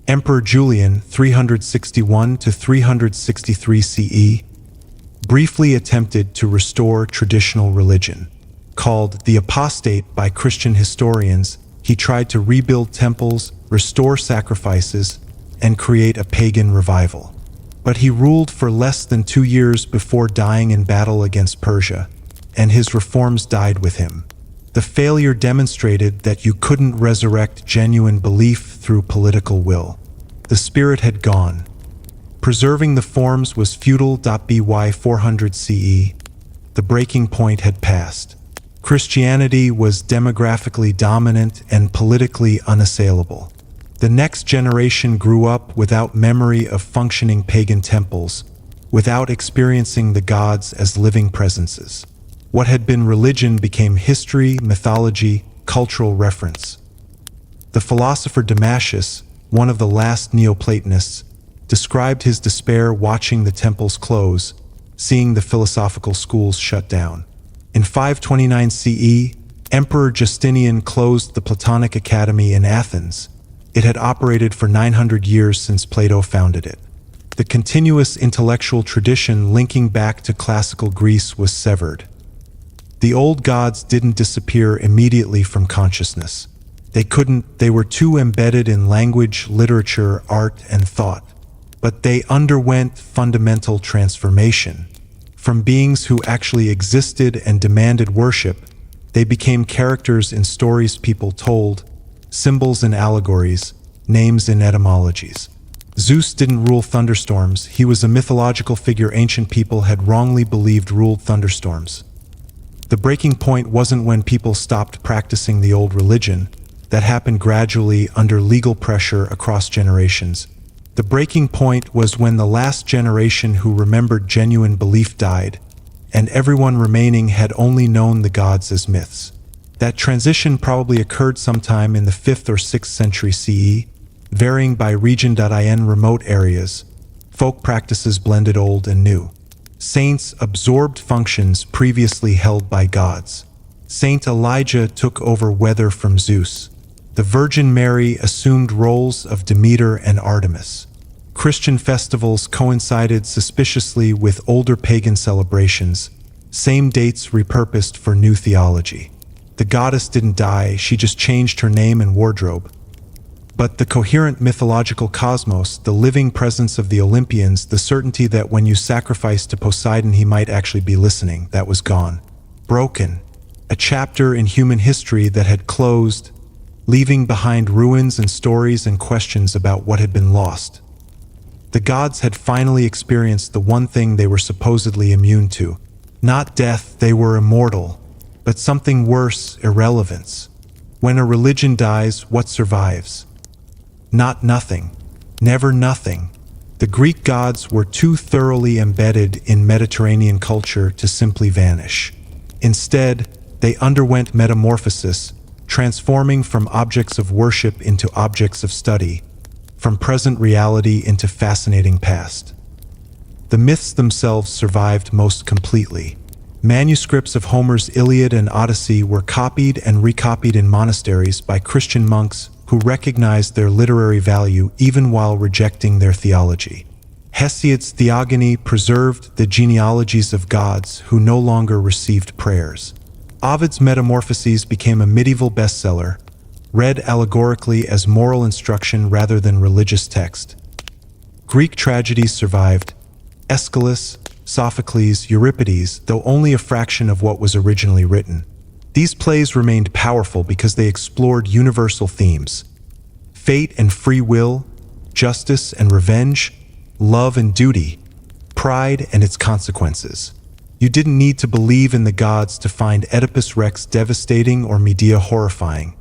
Emperor Julian, 361 to 363 CE, briefly attempted to restore traditional religion. Called the apostate by Christian historians, he tried to rebuild temples, restore sacrifices, and create a pagan revival. But he ruled for less than 2 years before dying in battle against Persia, and his reforms died with him. The failure demonstrated that you couldn't resurrect genuine belief through political will. The spirit had gone. Preserving the forms was futile. By 400 CE, the breaking point had passed. Christianity was demographically dominant and politically unassailable. The next generation grew up without memory of functioning pagan temples, without experiencing the gods as living presences. What had been religion became history, mythology, cultural reference. The philosopher Damascus, one of the last Neoplatonists, described his despair watching the temples close, seeing the philosophical schools shut down. In 529 CE, Emperor Justinian closed the Platonic Academy in Athens. It had operated for 900 years since Plato founded it. The continuous intellectual tradition linking back to classical Greece was severed. The old gods didn't disappear immediately from consciousness. They were too embedded in language, literature, art, and thought. But they underwent fundamental transformation. From beings who actually existed and demanded worship, they became characters in stories people told, symbols in allegories, names in etymologies. Zeus didn't rule thunderstorms. He was a mythological figure ancient people had wrongly believed ruled thunderstorms. The breaking point wasn't when people stopped practicing the old religion. That happened gradually under legal pressure across generations. The breaking point was when the last generation who remembered genuine belief died, and everyone remaining had only known the gods as myths. That transition probably occurred sometime in the 5th or 6th century CE, varying by region. In remote areas, folk practices blended old and new. Saints absorbed functions previously held by gods. Saint Elijah took over weather from Zeus. The Virgin Mary assumed roles of Demeter and Artemis. Christian festivals coincided suspiciously with older pagan celebrations, same dates repurposed for new theology. The goddess didn't die, she just changed her name and wardrobe. But the coherent mythological cosmos, the living presence of the Olympians, the certainty that when you sacrificed to Poseidon he might actually be listening, that was gone. Broken. A chapter in human history that had closed, leaving behind ruins and stories and questions about what had been lost. The gods had finally experienced the one thing they were supposedly immune to. Not death, they were immortal, but something worse, irrelevance. When a religion dies, what survives? Not nothing. Never nothing. The Greek gods were too thoroughly embedded in Mediterranean culture to simply vanish. Instead, they underwent metamorphosis, transforming from objects of worship into objects of study, from present reality into fascinating past. The myths themselves survived most completely. Manuscripts of Homer's Iliad and Odyssey were copied and recopied in monasteries by Christian monks who recognized their literary value even while rejecting their theology. Hesiod's Theogony preserved the genealogies of gods who no longer received prayers. Ovid's Metamorphoses became a medieval bestseller, read allegorically as moral instruction rather than religious text. Greek tragedies survived: Aeschylus, Sophocles, Euripides, though only a fraction of what was originally written. These plays remained powerful because they explored universal themes: fate and free will, justice and revenge, love and duty, pride and its consequences. You didn't need to believe in the gods to find Oedipus Rex devastating or Medea horrifying.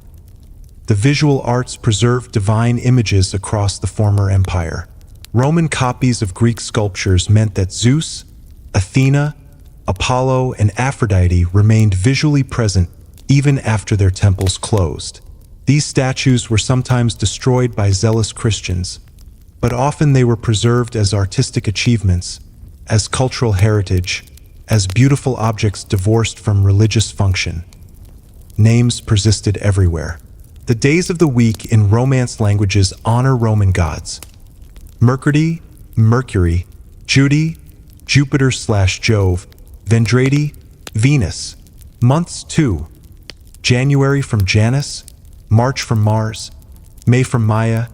The visual arts preserved divine images across the former empire. Roman copies of Greek sculptures meant that Zeus, Athena, Apollo, and Aphrodite remained visually present even after their temples closed. These statues were sometimes destroyed by zealous Christians, but often they were preserved as artistic achievements, as cultural heritage, as beautiful objects divorced from religious function. Names persisted everywhere. The days of the week in Romance languages honor Roman gods: Mercury, Judy, Jupiter/Jove, Vendrati, Venus. Months too: January from Janus, March from Mars, May from Maia,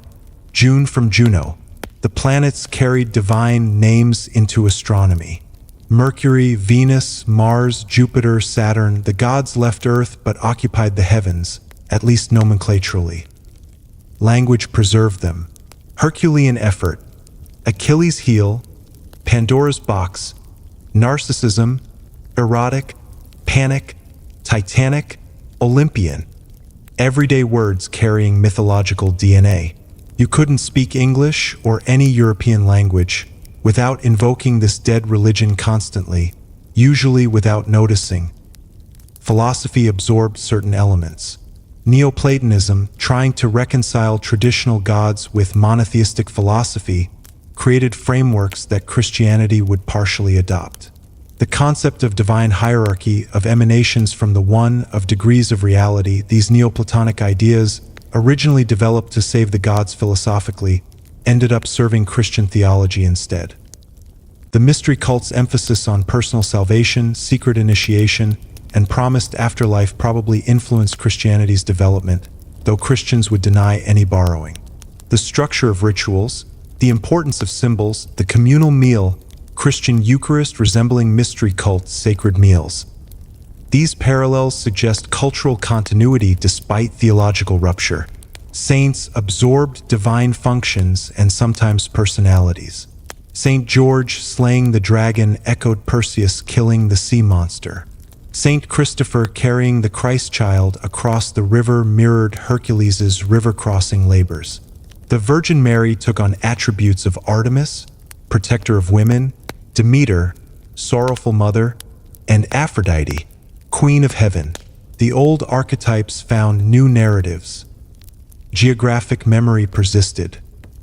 June from Juno. The planets carried divine names into astronomy. Mercury, Venus, Mars, Jupiter, Saturn. The gods left Earth but occupied the heavens, at least nomenclaturally. Language preserved them. Herculean effort: Achilles' heel, Pandora's box, narcissism, erotic, panic, titanic, Olympian. Everyday words carrying mythological DNA. You couldn't speak English or any European language without invoking this dead religion constantly, usually without noticing. Philosophy absorbed certain elements. Neoplatonism, trying to reconcile traditional gods with monotheistic philosophy, created frameworks that Christianity would partially adopt. The concept of divine hierarchy, of emanations from the one, of degrees of reality, these Neoplatonic ideas, originally developed to save the gods philosophically, ended up serving Christian theology instead. The mystery cult's emphasis on personal salvation, secret initiation, and promised afterlife probably influenced Christianity's development, though Christians would deny any borrowing. The structure of rituals, the importance of symbols, the communal meal, Christian Eucharist resembling mystery cult sacred meals. These parallels suggest cultural continuity despite theological rupture. Saints absorbed divine functions and sometimes personalities. Saint George slaying the dragon echoed Perseus killing the sea monster. Saint Christopher carrying the Christ child across the river mirrored Hercules' river-crossing labors. The Virgin Mary took on attributes of Artemis, protector of women, Demeter, sorrowful mother, and Aphrodite, queen of heaven. The old archetypes found new narratives. Geographic memory persisted.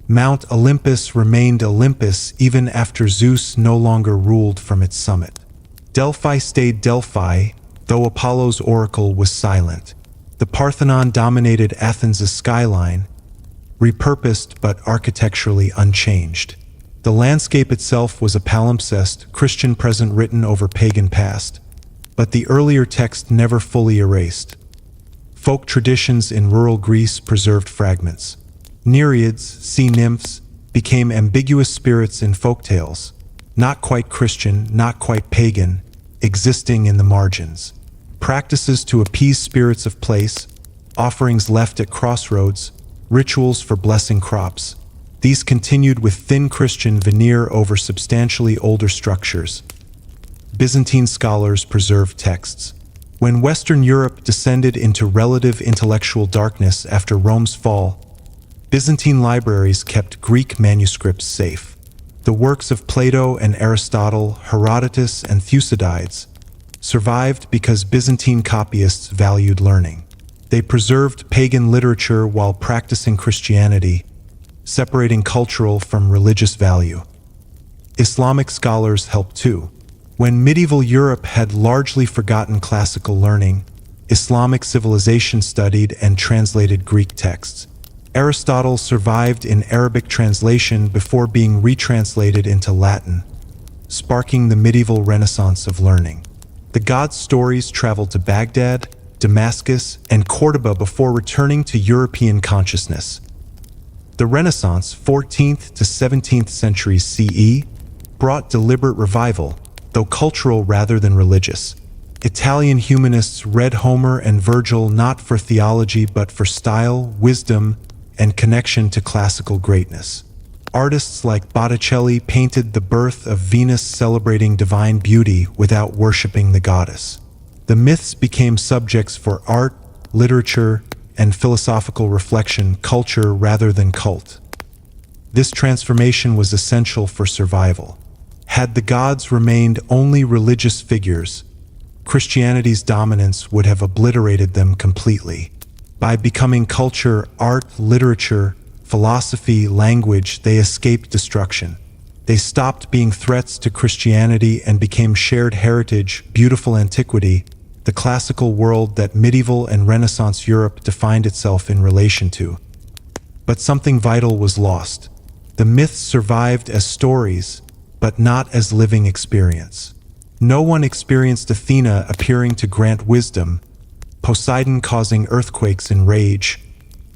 Mount Olympus remained Olympus even after Zeus no longer ruled from its summit. Delphi stayed Delphi, though Apollo's oracle was silent. The Parthenon dominated Athens' skyline, repurposed but architecturally unchanged. The landscape itself was a palimpsest, Christian present written over pagan past, but the earlier text never fully erased. Folk traditions in rural Greece preserved fragments. Nereids, sea nymphs, became ambiguous spirits in folktales, not quite Christian, not quite pagan, existing in the margins. Practices to appease spirits of place, offerings left at crossroads, rituals for blessing crops. These continued with thin Christian veneer over substantially older structures. Byzantine scholars preserved texts. When Western Europe descended into relative intellectual darkness after Rome's fall, Byzantine libraries kept Greek manuscripts safe. The works of Plato and Aristotle, Herodotus and Thucydides survived because Byzantine copyists valued learning. They preserved pagan literature while practicing Christianity, separating cultural from religious value. Islamic scholars helped too. When medieval Europe had largely forgotten classical learning, Islamic civilization studied and translated Greek texts. Aristotle survived in Arabic translation before being retranslated into Latin, sparking the medieval renaissance of learning. The gods' stories traveled to Baghdad, Damascus, and Cordoba before returning to European consciousness. The Renaissance, 14th to 17th centuries CE, brought deliberate revival, though cultural rather than religious. Italian humanists read Homer and Virgil not for theology but for style, wisdom, and connection to classical greatness. Artists like Botticelli painted the birth of Venus, celebrating divine beauty without worshiping the goddess. The myths became subjects for art, literature, and philosophical reflection, culture rather than cult. This transformation was essential for survival. Had the gods remained only religious figures, Christianity's dominance would have obliterated them completely. By becoming culture, art, literature, philosophy, language, they escaped destruction. They stopped being threats to Christianity and became shared heritage, beautiful antiquity, the classical world that medieval and Renaissance Europe defined itself in relation to. But something vital was lost. The myths survived as stories, but not as living experience. No one experienced Athena appearing to grant wisdom, Poseidon causing earthquakes in rage,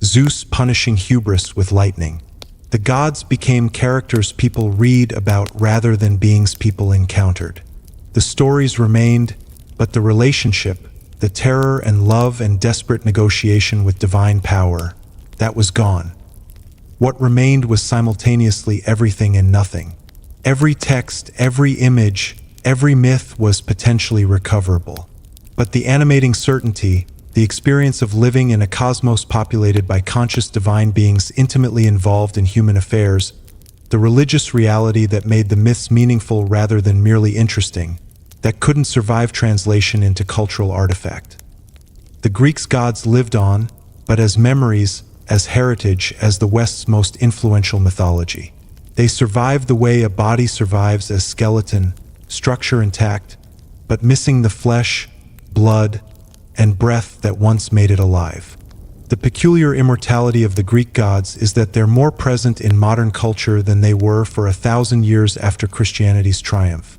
Zeus punishing hubris with lightning. The gods became characters people read about rather than beings people encountered. The stories remained, but the relationship, the terror and love and desperate negotiation with divine power, that was gone. What remained was simultaneously everything and nothing. Every text, every image, every myth was potentially recoverable. But the animating certainty, the experience of living in a cosmos populated by conscious divine beings intimately involved in human affairs, the religious reality that made the myths meaningful rather than merely interesting, that couldn't survive translation into cultural artifact. The Greeks' gods lived on, but as memories, as heritage, as the West's most influential mythology. They survived the way a body survives as skeleton, structure intact, but missing the flesh, blood, and breath that once made it alive. The peculiar immortality of the Greek gods is that they're more present in modern culture than they were for 1,000 years after Christianity's triumph.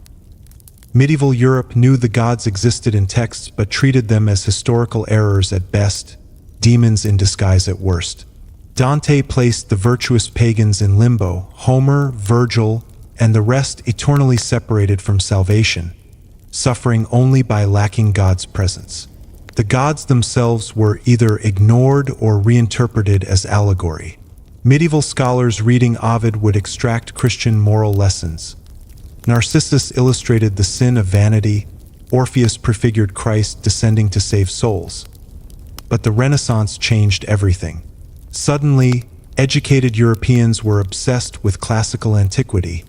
Medieval Europe knew the gods existed in texts but treated them as historical errors at best, demons in disguise at worst. Dante placed the virtuous pagans in limbo, Homer, Virgil, and the rest eternally separated from salvation, suffering only by lacking God's presence. The gods themselves were either ignored or reinterpreted as allegory. Medieval scholars reading Ovid would extract Christian moral lessons. Narcissus illustrated the sin of vanity, Orpheus prefigured Christ descending to save souls. But the Renaissance changed everything. Suddenly, educated Europeans were obsessed with classical antiquity,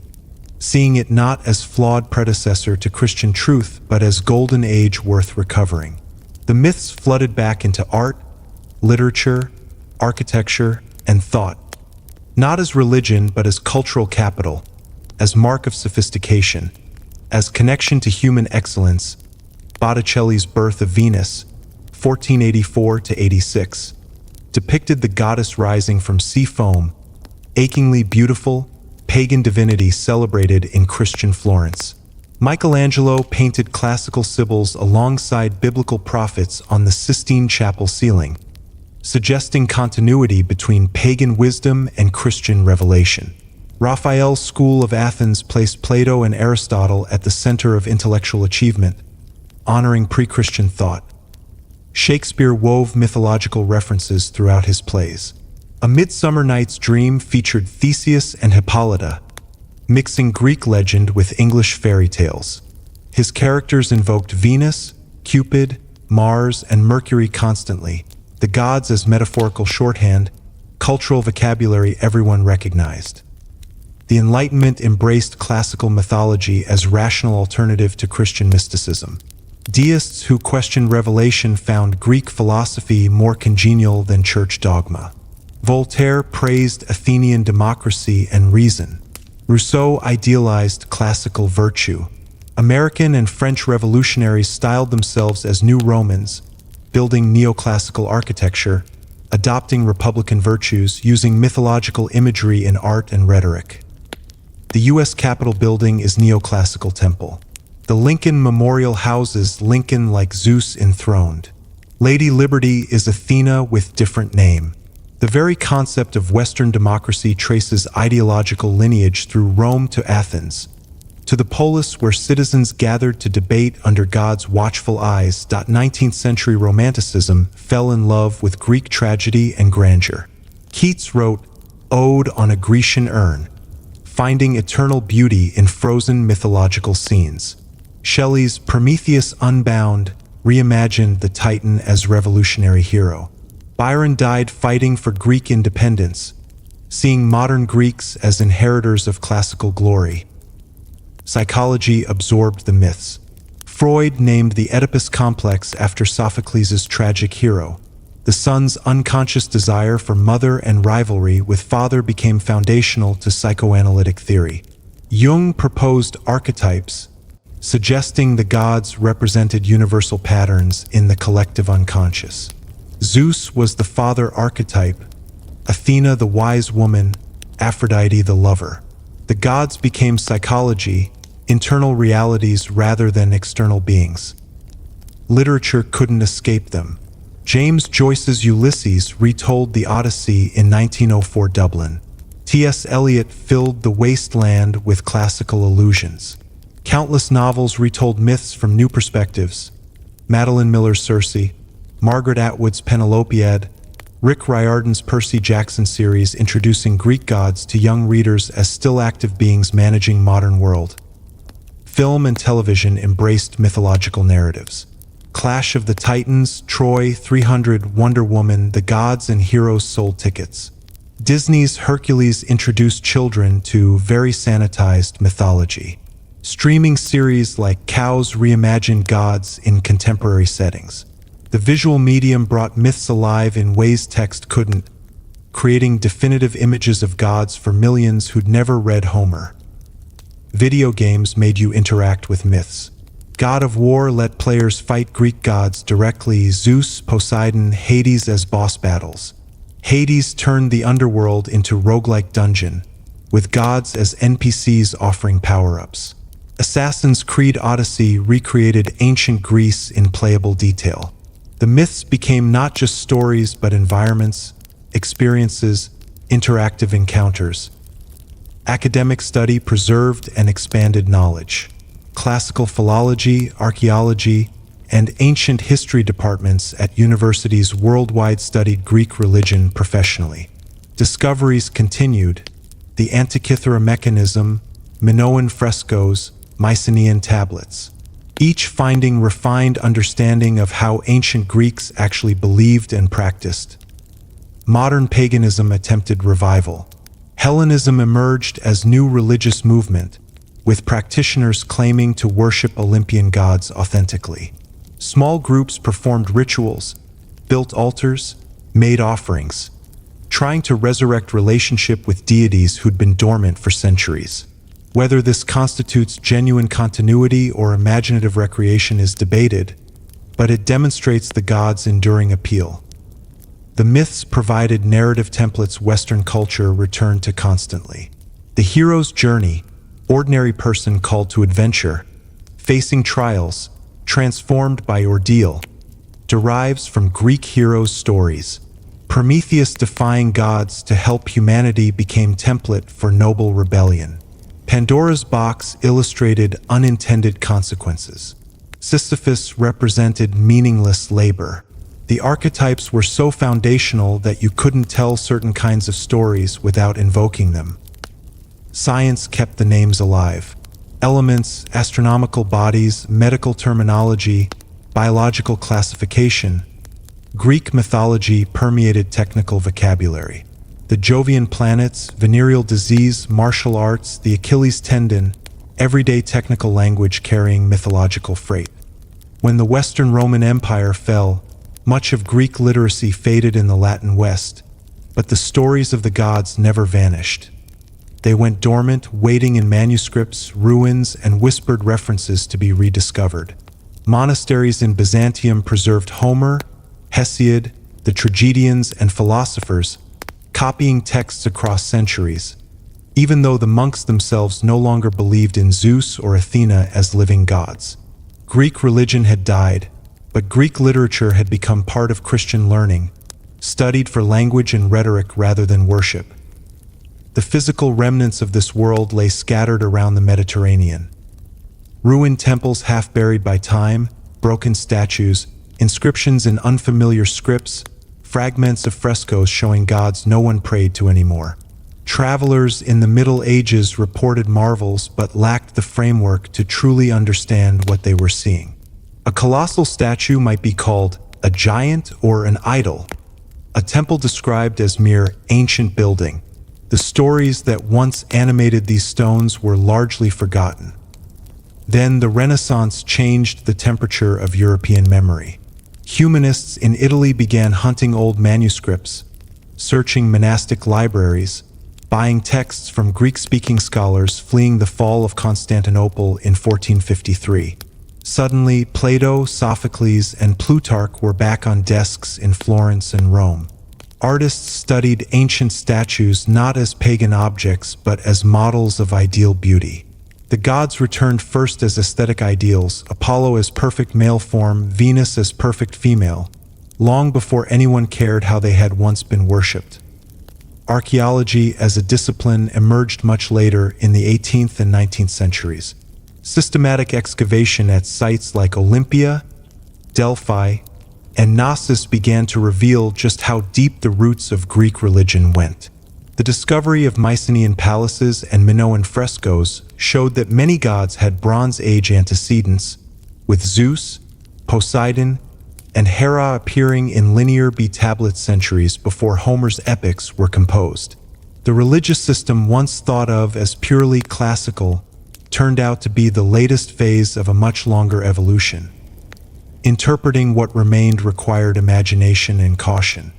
seeing it not as flawed predecessor to Christian truth, but as golden age worth recovering. The myths flooded back into art, literature, architecture, and thought, not as religion but as cultural capital, as mark of sophistication, as connection to human excellence. Botticelli's Birth of Venus, 1484 to 86, depicted the goddess rising from sea foam, achingly beautiful, pagan divinity celebrated in Christian Florence. Michelangelo painted classical Sibyls alongside biblical prophets on the Sistine Chapel ceiling, suggesting continuity between pagan wisdom and Christian revelation. Raphael's school of Athens placed Plato and Aristotle at the center of intellectual achievement, honoring pre-Christian thought. Shakespeare wove mythological references throughout his plays. A Midsummer Night's Dream featured Theseus and Hippolyta, mixing Greek legend with English fairy tales. His characters invoked Venus, Cupid, Mars, and Mercury constantly, the gods as metaphorical shorthand, cultural vocabulary everyone recognized. The Enlightenment embraced classical mythology as rational alternative to Christian mysticism. Deists who questioned revelation found Greek philosophy more congenial than church dogma. Voltaire praised Athenian democracy and reason. Rousseau idealized classical virtue. American and French revolutionaries styled themselves as New Romans, building neoclassical architecture, adopting republican virtues, using mythological imagery in art and rhetoric. The U.S. Capitol building is neoclassical temple. The Lincoln Memorial houses Lincoln like Zeus enthroned. Lady Liberty is Athena with different name. The very concept of Western democracy traces ideological lineage through Rome to Athens, to the polis where citizens gathered to debate under God's watchful eyes. 19th century Romanticism fell in love with Greek tragedy and grandeur. Keats wrote Ode on a Grecian Urn, finding eternal beauty in frozen mythological scenes. Shelley's Prometheus Unbound reimagined the Titan as revolutionary hero. Byron died fighting for Greek independence, seeing modern Greeks as inheritors of classical glory. Psychology absorbed the myths. Freud named the Oedipus complex after Sophocles' tragic hero. The son's unconscious desire for mother and rivalry with father became foundational to psychoanalytic theory. Jung proposed archetypes, suggesting the gods represented universal patterns in the collective unconscious. Zeus was the father archetype, Athena the wise woman, Aphrodite the lover. The gods became psychology, internal realities rather than external beings. Literature couldn't escape them. James Joyce's Ulysses retold the Odyssey in 1904 Dublin. T.S. Eliot filled the wasteland with classical allusions. Countless novels retold myths from new perspectives. Madeline Miller's Circe, Margaret Atwood's Penelopiad, Rick Riordan's Percy Jackson series introducing Greek gods to young readers as still active beings managing modern world. Film and television embraced mythological narratives. Clash of the Titans, Troy, 300, Wonder Woman, the gods and heroes sold tickets. Disney's Hercules introduced children to very sanitized mythology. Streaming series like Cows reimagined gods in contemporary settings. The visual medium brought myths alive in ways text couldn't, creating definitive images of gods for millions who'd never read Homer. Video games made you interact with myths. God of War let players fight Greek gods directly, Zeus, Poseidon, Hades as boss battles. Hades turned the underworld into roguelike dungeon, with gods as NPCs offering power-ups. Assassin's Creed Odyssey recreated ancient Greece in playable detail. The myths became not just stories but environments, experiences, interactive encounters. Academic study preserved and expanded knowledge. Classical philology, archaeology, and ancient history departments at universities worldwide studied Greek religion professionally. Discoveries continued: the Antikythera mechanism, Minoan frescoes, Mycenaean tablets. Each finding refined understanding of how ancient Greeks actually believed and practiced. Modern paganism attempted revival. Hellenism emerged as new religious movement, with practitioners claiming to worship Olympian gods authentically. Small groups performed rituals, built altars, made offerings, trying to resurrect relationship with deities who'd been dormant for centuries. Whether this constitutes genuine continuity or imaginative recreation is debated, but it demonstrates the gods' enduring appeal. The myths provided narrative templates Western culture returned to constantly. The hero's journey, ordinary person called to adventure, facing trials, transformed by ordeal, derives from Greek heroes' stories. Prometheus defying gods to help humanity became template for noble rebellion. Pandora's box illustrated unintended consequences. Sisyphus represented meaningless labor. The archetypes were so foundational that you couldn't tell certain kinds of stories without invoking them. Science kept the names alive. Elements, astronomical bodies, medical terminology, biological classification. Greek mythology permeated technical vocabulary. The Jovian planets, venereal disease, martial arts, the Achilles tendon, everyday technical language carrying mythological freight. When the Western Roman Empire fell, much of Greek literacy faded in the Latin West, but the stories of the gods never vanished. They went dormant, waiting in manuscripts, ruins, and whispered references to be rediscovered. Monasteries in Byzantium preserved Homer, Hesiod, the tragedians, and philosophers, copying texts across centuries, even though the monks themselves no longer believed in Zeus or Athena as living gods. Greek religion had died, but Greek literature had become part of Christian learning, studied for language and rhetoric rather than worship. The physical remnants of this world lay scattered around the Mediterranean. Ruined temples half buried by time, broken statues, inscriptions in unfamiliar scripts, fragments of frescoes showing gods no one prayed to anymore. Travelers in the Middle Ages reported marvels but lacked the framework to truly understand what they were seeing. A colossal statue might be called a giant or an idol, a temple described as mere ancient building. The stories that once animated these stones were largely forgotten. Then the Renaissance changed the temperature of European memory. Humanists in Italy began hunting old manuscripts, searching monastic libraries, buying texts from Greek-speaking scholars fleeing the fall of Constantinople in 1453. Suddenly, Plato, Sophocles, and Plutarch were back on desks in Florence and Rome. Artists studied ancient statues not as pagan objects but as models of ideal beauty. The gods returned first as aesthetic ideals, Apollo as perfect male form, Venus as perfect female, long before anyone cared how they had once been worshipped. Archaeology as a discipline emerged much later in the 18th and 19th centuries. Systematic excavation at sites like Olympia, Delphi, and Knossos began to reveal just how deep the roots of Greek religion went. The discovery of Mycenaean palaces and Minoan frescoes showed that many gods had Bronze Age antecedents, with Zeus, Poseidon, and Hera appearing in linear B-tablet centuries before Homer's epics were composed. The religious system once thought of as purely classical turned out to be the latest phase of a much longer evolution. Interpreting what remained required imagination and caution.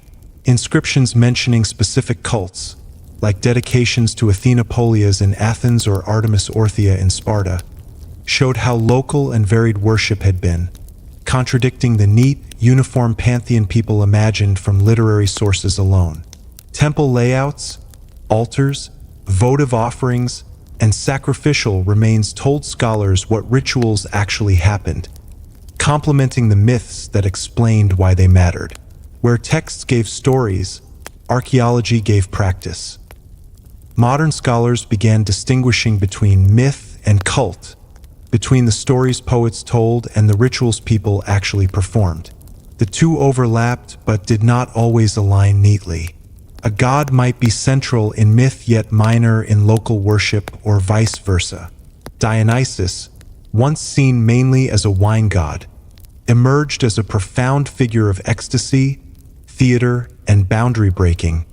Inscriptions mentioning specific cults, like dedications to Athena Polias in Athens or Artemis Orthia in Sparta, showed how local and varied worship had been, contradicting the neat, uniform pantheon people imagined from literary sources alone. Temple layouts, altars, votive offerings, and sacrificial remains told scholars what rituals actually happened, complementing the myths that explained why they mattered. Where texts gave stories, archaeology gave practice. Modern scholars began distinguishing between myth and cult, between the stories poets told and the rituals people actually performed. The two overlapped but did not always align neatly. A god might be central in myth yet minor in local worship, or vice versa. Dionysus, once seen mainly as a wine god, emerged as a profound figure of ecstasy, theater, and boundary breaking,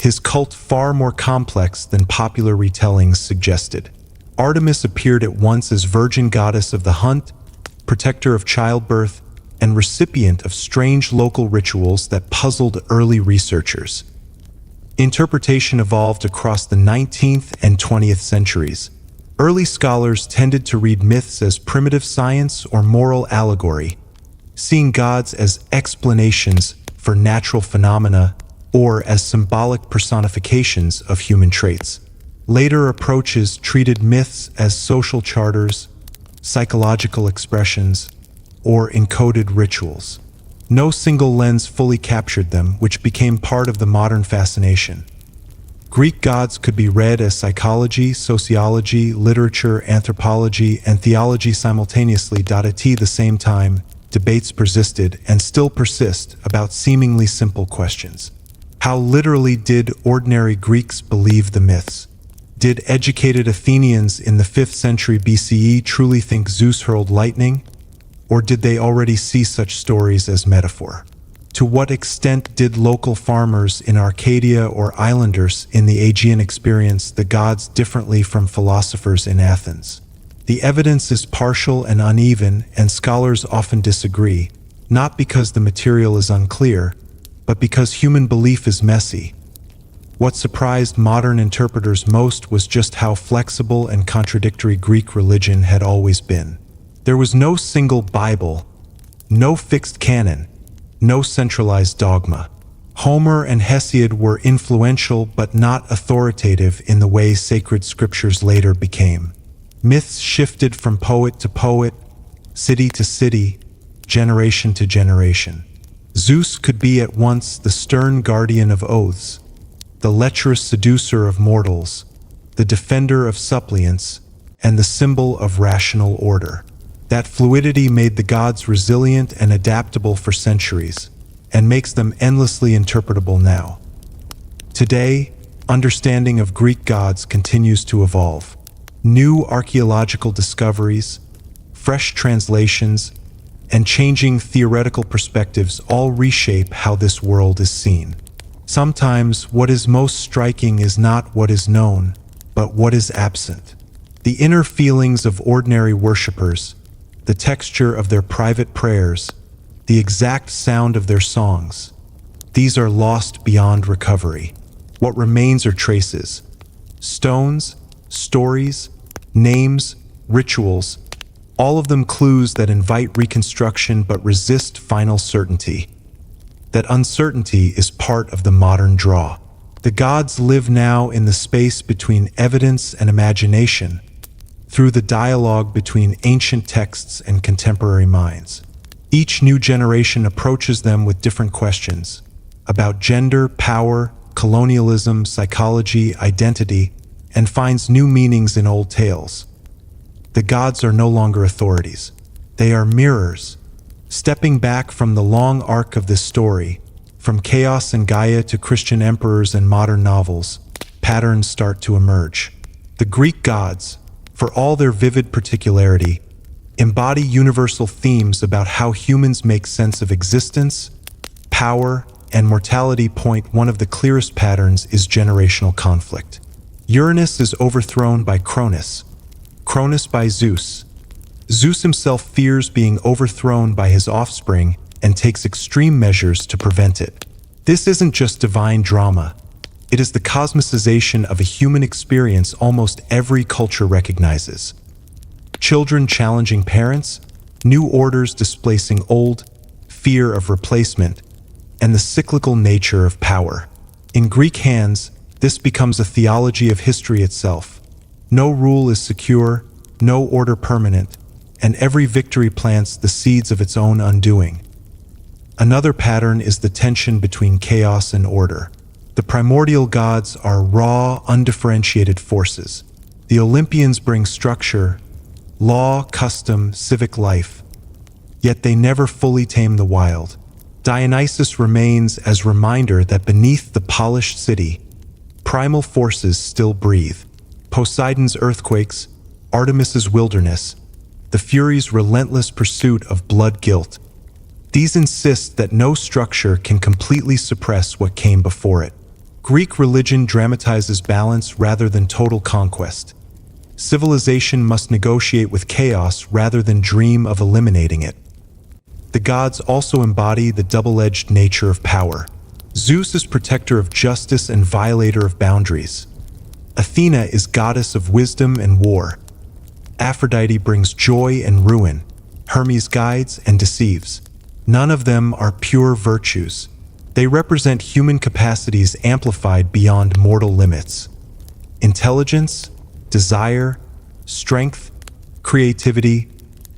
his cult far more complex than popular retellings suggested. Artemis appeared at once as virgin goddess of the hunt, protector of childbirth, and recipient of strange local rituals that puzzled early researchers. Interpretation evolved across the 19th and 20th centuries. Early scholars tended to read myths as primitive science or moral allegory, seeing gods as explanations for natural phenomena or as symbolic personifications of human traits. Later approaches treated myths as social charters, psychological expressions, or encoded rituals. No single lens fully captured them, which became part of the modern fascination. Greek gods could be read as psychology, sociology, literature, anthropology, and theology simultaneously. At the same time, debates persisted and still persist about seemingly simple questions. How literally did ordinary Greeks believe the myths? Did educated Athenians in the 5th century BCE truly think Zeus hurled lightning? Or did they already see such stories as metaphor? To what extent did local farmers in Arcadia or islanders in the Aegean experience the gods differently from philosophers in Athens? The evidence is partial and uneven, and scholars often disagree, not because the material is unclear, but because human belief is messy. What surprised modern interpreters most was just how flexible and contradictory Greek religion had always been. There was no single Bible, no fixed canon, no centralized dogma. Homer and Hesiod were influential but not authoritative in the way sacred scriptures later became. Myths shifted from poet to poet, city to city, generation to generation. Zeus could be at once the stern guardian of oaths, the lecherous seducer of mortals, the defender of suppliants, and the symbol of rational order. That fluidity made the gods resilient and adaptable for centuries, and makes them endlessly interpretable now. Today, understanding of Greek gods continues to evolve. New archaeological discoveries, fresh translations, and changing theoretical perspectives all reshape how this world is seen. Sometimes what is most striking is not what is known, but what is absent. The inner feelings of ordinary worshippers, the texture of their private prayers, the exact sound of their songs. These are lost beyond recovery. What remains are traces. Stones, stories, names, rituals, all of them clues that invite reconstruction but resist final certainty. That uncertainty is part of the modern draw. The gods live now in the space between evidence and imagination, through the dialogue between ancient texts and contemporary minds. Each new generation approaches them with different questions about gender, power, colonialism, psychology, identity, and finds new meanings in old tales. The gods are no longer authorities. They are mirrors. Stepping back from the long arc of this story, from chaos and Gaia to Christian emperors and modern novels, patterns start to emerge. The Greek gods, for all their vivid particularity, embody universal themes about how humans make sense of existence, power, and mortality. One of the clearest patterns is generational conflict. Uranus is overthrown by Cronus, Cronus by Zeus. Zeus himself fears being overthrown by his offspring and takes extreme measures to prevent it. This isn't just divine drama. It is the cosmicization of a human experience almost every culture recognizes. Children challenging parents, new orders displacing old, fear of replacement, and the cyclical nature of power. In Greek hands, this becomes a theology of history itself. No rule is secure, no order permanent, and every victory plants the seeds of its own undoing. Another pattern is the tension between chaos and order. The primordial gods are raw, undifferentiated forces. The Olympians bring structure, law, custom, civic life. Yet they never fully tame the wild. Dionysus remains as reminder that beneath the polished city, primal forces still breathe. Poseidon's earthquakes, Artemis's wilderness, the Furies' relentless pursuit of blood guilt. These insist that no structure can completely suppress what came before it. Greek religion dramatizes balance rather than total conquest. Civilization must negotiate with chaos rather than dream of eliminating it. The gods also embody the double-edged nature of power. Zeus is protector of justice and violator of boundaries. Athena is goddess of wisdom and war. Aphrodite brings joy and ruin. Hermes guides and deceives. None of them are pure virtues. They represent human capacities amplified beyond mortal limits. Intelligence, desire, strength, creativity,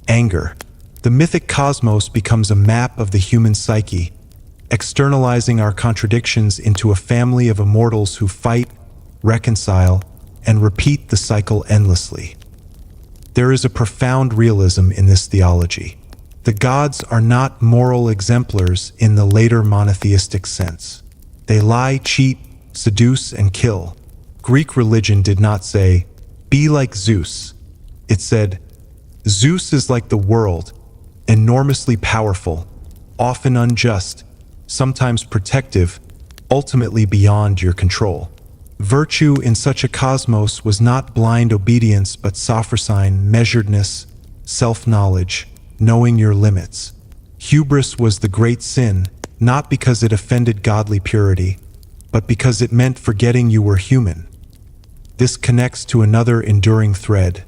anger. The mythic cosmos becomes a map of the human psyche, externalizing our contradictions into a family of immortals who fight, reconcile, and repeat the cycle endlessly. There is a profound realism in this theology. The gods are not moral exemplars in the later monotheistic sense. They lie, cheat, seduce, and kill. Greek religion did not say, "Be like Zeus." It said, "Zeus is like the world, enormously powerful, often unjust, sometimes protective, ultimately beyond your control. Virtue in such a cosmos was not blind obedience but sophrosine, measuredness, self-knowledge, knowing your limits. Hubris was the great sin, not because it offended godly purity, but because it meant forgetting you were human. This connects to another enduring thread,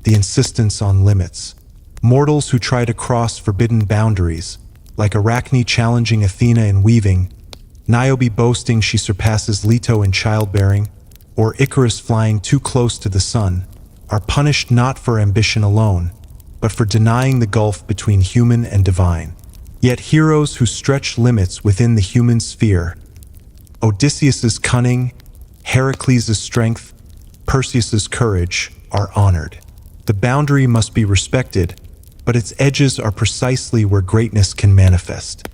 the insistence on limits. Mortals who try to cross forbidden boundaries, like Arachne challenging Athena in weaving, Niobe boasting she surpasses Leto in childbearing, or Icarus flying too close to the sun, are punished not for ambition alone, but for denying the gulf between human and divine. Yet heroes who stretch limits within the human sphere, Odysseus's cunning, Heracles' strength, Perseus's courage, are honored. The boundary must be respected, but its edges are precisely where greatness can manifest.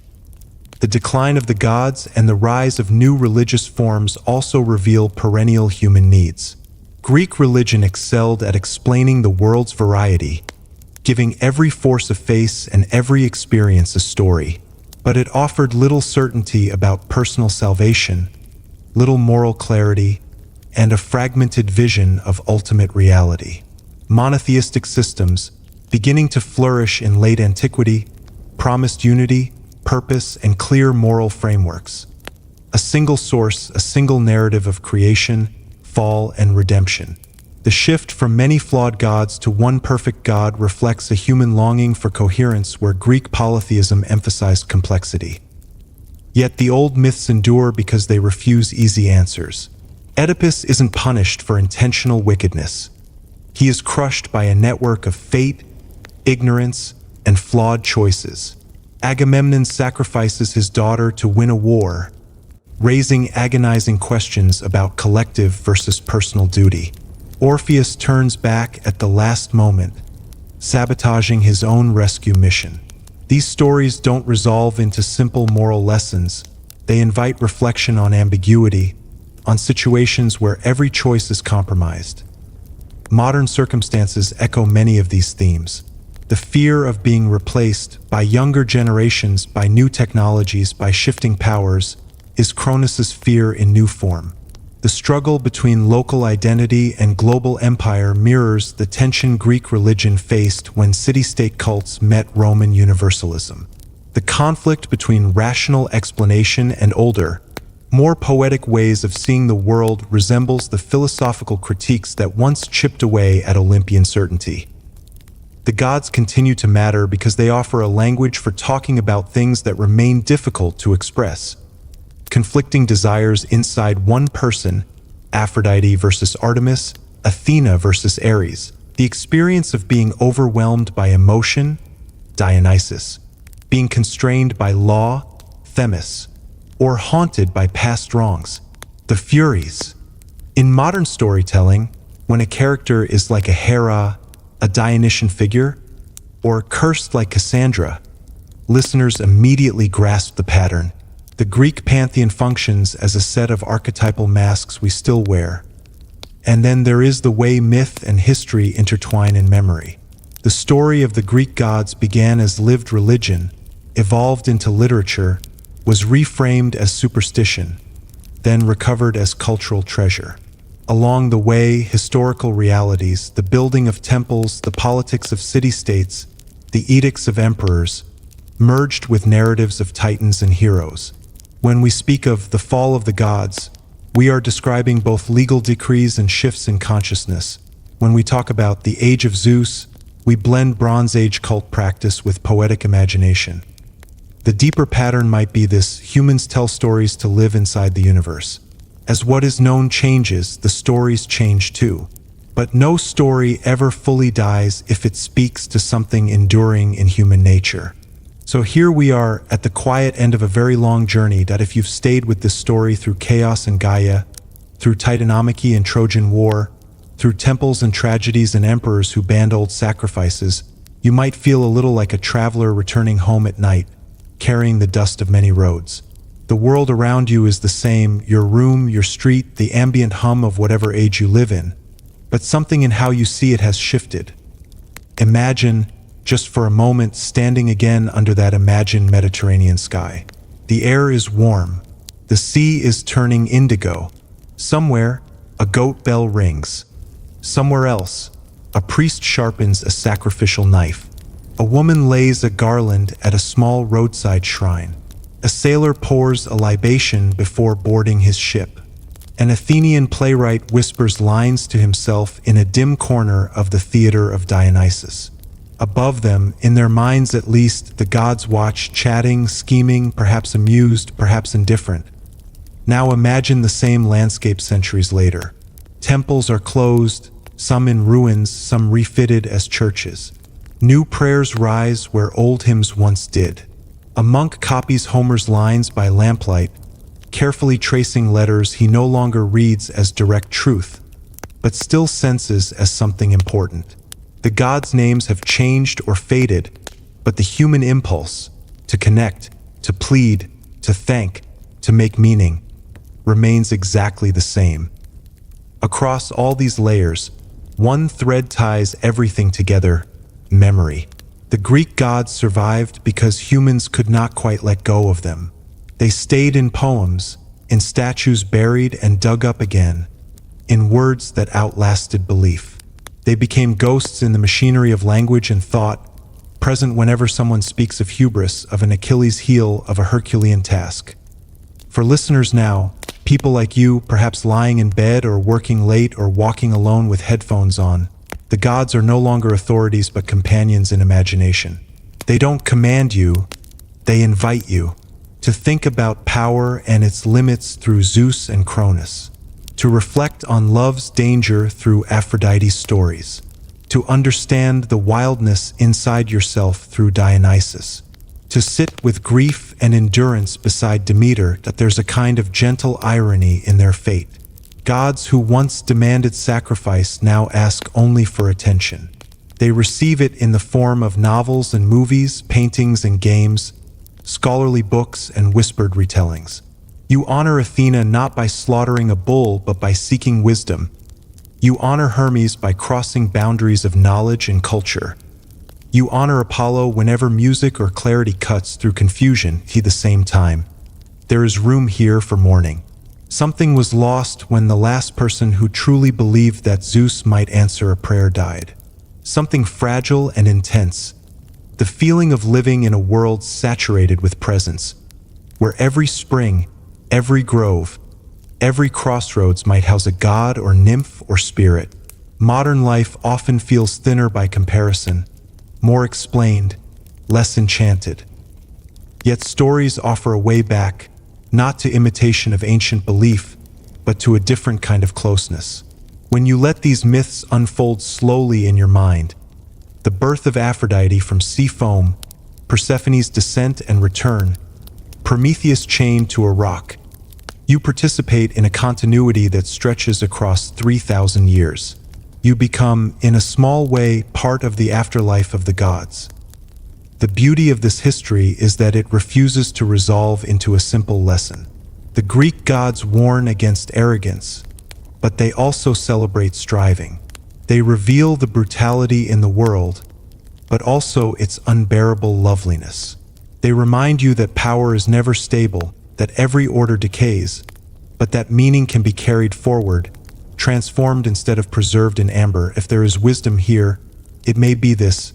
The decline of the gods and the rise of new religious forms also reveal perennial human needs. Greek religion excelled at explaining the world's variety, giving every force a face and every experience a story. But it offered little certainty about personal salvation, little moral clarity, and a fragmented vision of ultimate reality. Monotheistic systems, beginning to flourish in late antiquity, promised unity, purpose, and clear moral frameworks. A single source, a single narrative of creation, fall, and redemption. The shift from many flawed gods to one perfect God reflects a human longing for coherence where Greek polytheism emphasized complexity. Yet the old myths endure because they refuse easy answers. Oedipus isn't punished for intentional wickedness. He is crushed by a network of fate, ignorance, and flawed choices. Agamemnon sacrifices his daughter to win a war, raising agonizing questions about collective versus personal duty. Orpheus turns back at the last moment, sabotaging his own rescue mission. These stories don't resolve into simple moral lessons. They invite reflection on ambiguity, on situations where every choice is compromised. Modern circumstances echo many of these themes. The fear of being replaced by younger generations, by new technologies, by shifting powers, is Cronus's fear in new form. The struggle between local identity and global empire mirrors the tension Greek religion faced when city-state cults met Roman universalism. The conflict between rational explanation and older, more poetic ways of seeing the world resembles the philosophical critiques that once chipped away at Olympian certainty. The gods continue to matter because they offer a language for talking about things that remain difficult to express. Conflicting desires inside one person, Aphrodite versus Artemis, Athena versus Ares. The experience of being overwhelmed by emotion, Dionysus. Being constrained by law, Themis. Or haunted by past wrongs, the Furies. In modern storytelling, when a character is like a Hera, a Dionysian figure, or cursed like Cassandra, listeners immediately grasp the pattern. The Greek pantheon functions as a set of archetypal masks we still wear. And then there is the way myth and history intertwine in memory. The story of the Greek gods began as lived religion, evolved into literature, was reframed as superstition, then recovered as cultural treasure. Along the way, historical realities, the building of temples, the politics of city-states, the edicts of emperors, merged with narratives of titans and heroes. When we speak of the fall of the gods, we are describing both legal decrees and shifts in consciousness. When we talk about the age of Zeus, we blend Bronze Age cult practice with poetic imagination. The deeper pattern might be this: humans tell stories to live inside the universe. As what is known changes, the stories change too. But no story ever fully dies if it speaks to something enduring in human nature. So here we are at the quiet end of a very long journey that if you've stayed with this story through chaos and Gaia, through Titanomachy and Trojan War, through temples and tragedies and emperors who banned old sacrifices, you might feel a little like a traveler returning home at night, carrying the dust of many roads. The world around you is the same, your room, your street, the ambient hum of whatever age you live in, but something in how you see it has shifted. Imagine, just for a moment, standing again under that imagined Mediterranean sky. The air is warm. The sea is turning indigo. Somewhere, a goat bell rings. Somewhere else, a priest sharpens a sacrificial knife. A woman lays a garland at a small roadside shrine. A sailor pours a libation before boarding his ship. An Athenian playwright whispers lines to himself in a dim corner of the theater of Dionysus. Above them, in their minds at least, the gods watch, chatting, scheming, perhaps amused, perhaps indifferent. Now imagine the same landscape centuries later. Temples are closed, some in ruins, some refitted as churches. New prayers rise where old hymns once did. A monk copies Homer's lines by lamplight, carefully tracing letters he no longer reads as direct truth, but still senses as something important. The gods' names have changed or faded, but the human impulse to connect, to plead, to thank, to make meaning remains exactly the same. Across all these layers, one thread ties everything together: memory. The Greek gods survived because humans could not quite let go of them. They stayed in poems, in statues buried and dug up again, in words that outlasted belief. They became ghosts in the machinery of language and thought, present whenever someone speaks of hubris, of an Achilles heel, of a Herculean task. For listeners now, people like you, perhaps lying in bed or working late or walking alone with headphones on, the gods are no longer authorities but companions in imagination. They don't command you, they invite you to think about power and its limits through Zeus and Cronus, to reflect on love's danger through Aphrodite's stories, to understand the wildness inside yourself through Dionysus, to sit with grief and endurance beside Demeter, that there's a kind of gentle irony in their fate. Gods who once demanded sacrifice now ask only for attention. They receive it in the form of novels and movies, paintings and games, scholarly books and whispered retellings. You honor Athena not by slaughtering a bull but by seeking wisdom. You honor Hermes by crossing boundaries of knowledge and culture. You honor Apollo whenever music or clarity cuts through confusion at the same time. There is room here for mourning. Something was lost when the last person who truly believed that Zeus might answer a prayer died. Something fragile and intense. The feeling of living in a world saturated with presence, where every spring, every grove, every crossroads might house a god or nymph or spirit. Modern life often feels thinner by comparison, more explained, less enchanted. Yet stories offer a way back, not to imitation of ancient belief, but to a different kind of closeness. When you let these myths unfold slowly in your mind, the birth of Aphrodite from sea foam, Persephone's descent and return, Prometheus chained to a rock, you participate in a continuity that stretches across 3,000 years. You become, in a small way, part of the afterlife of the gods. The beauty of this history is that it refuses to resolve into a simple lesson. The Greek gods warn against arrogance, but they also celebrate striving. They reveal the brutality in the world, but also its unbearable loveliness. They remind you that power is never stable, that every order decays, but that meaning can be carried forward, transformed instead of preserved in amber. If there is wisdom here, it may be this: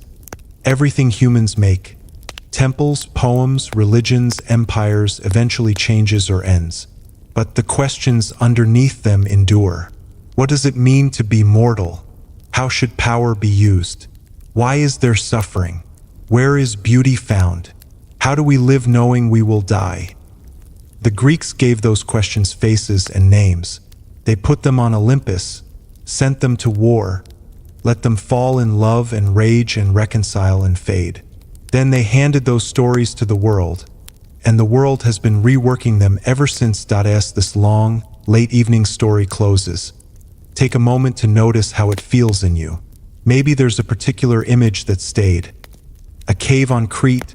everything humans make, temples, poems, religions, empires, eventually changes or ends. But the questions underneath them endure. What does it mean to be mortal? How should power be used? Why is there suffering? Where is beauty found? How do we live knowing we will die? The Greeks gave those questions faces and names. They put them on Olympus, sent them to war, let them fall in love and rage and reconcile and fade. Then they handed those stories to the world, and the world has been reworking them ever since. As this long, late evening story closes, take a moment to notice how it feels in you. Maybe there's a particular image that stayed. A cave on Crete,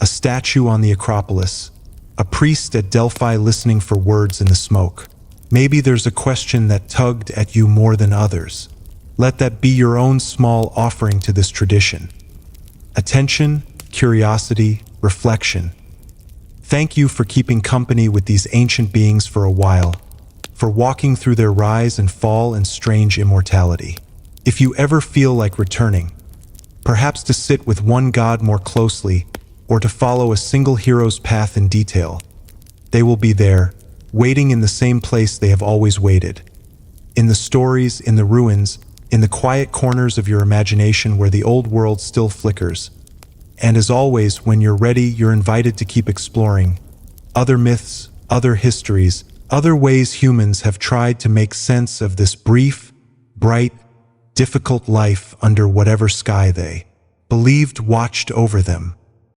a statue on the Acropolis, a priest at Delphi listening for words in the smoke. Maybe there's a question that tugged at you more than others. Let that be your own small offering to this tradition. Attention, curiosity, reflection. Thank you for keeping company with these ancient beings for a while, for walking through their rise and fall and strange immortality. If you ever feel like returning, perhaps to sit with one god more closely, or to follow a single hero's path in detail, they will be there, waiting in the same place they have always waited. In the stories, in the ruins, in the quiet corners of your imagination where the old world still flickers. And as always, when you're ready, you're invited to keep exploring other myths, other histories, other ways humans have tried to make sense of this brief, bright, difficult life under whatever sky they believed watched over them.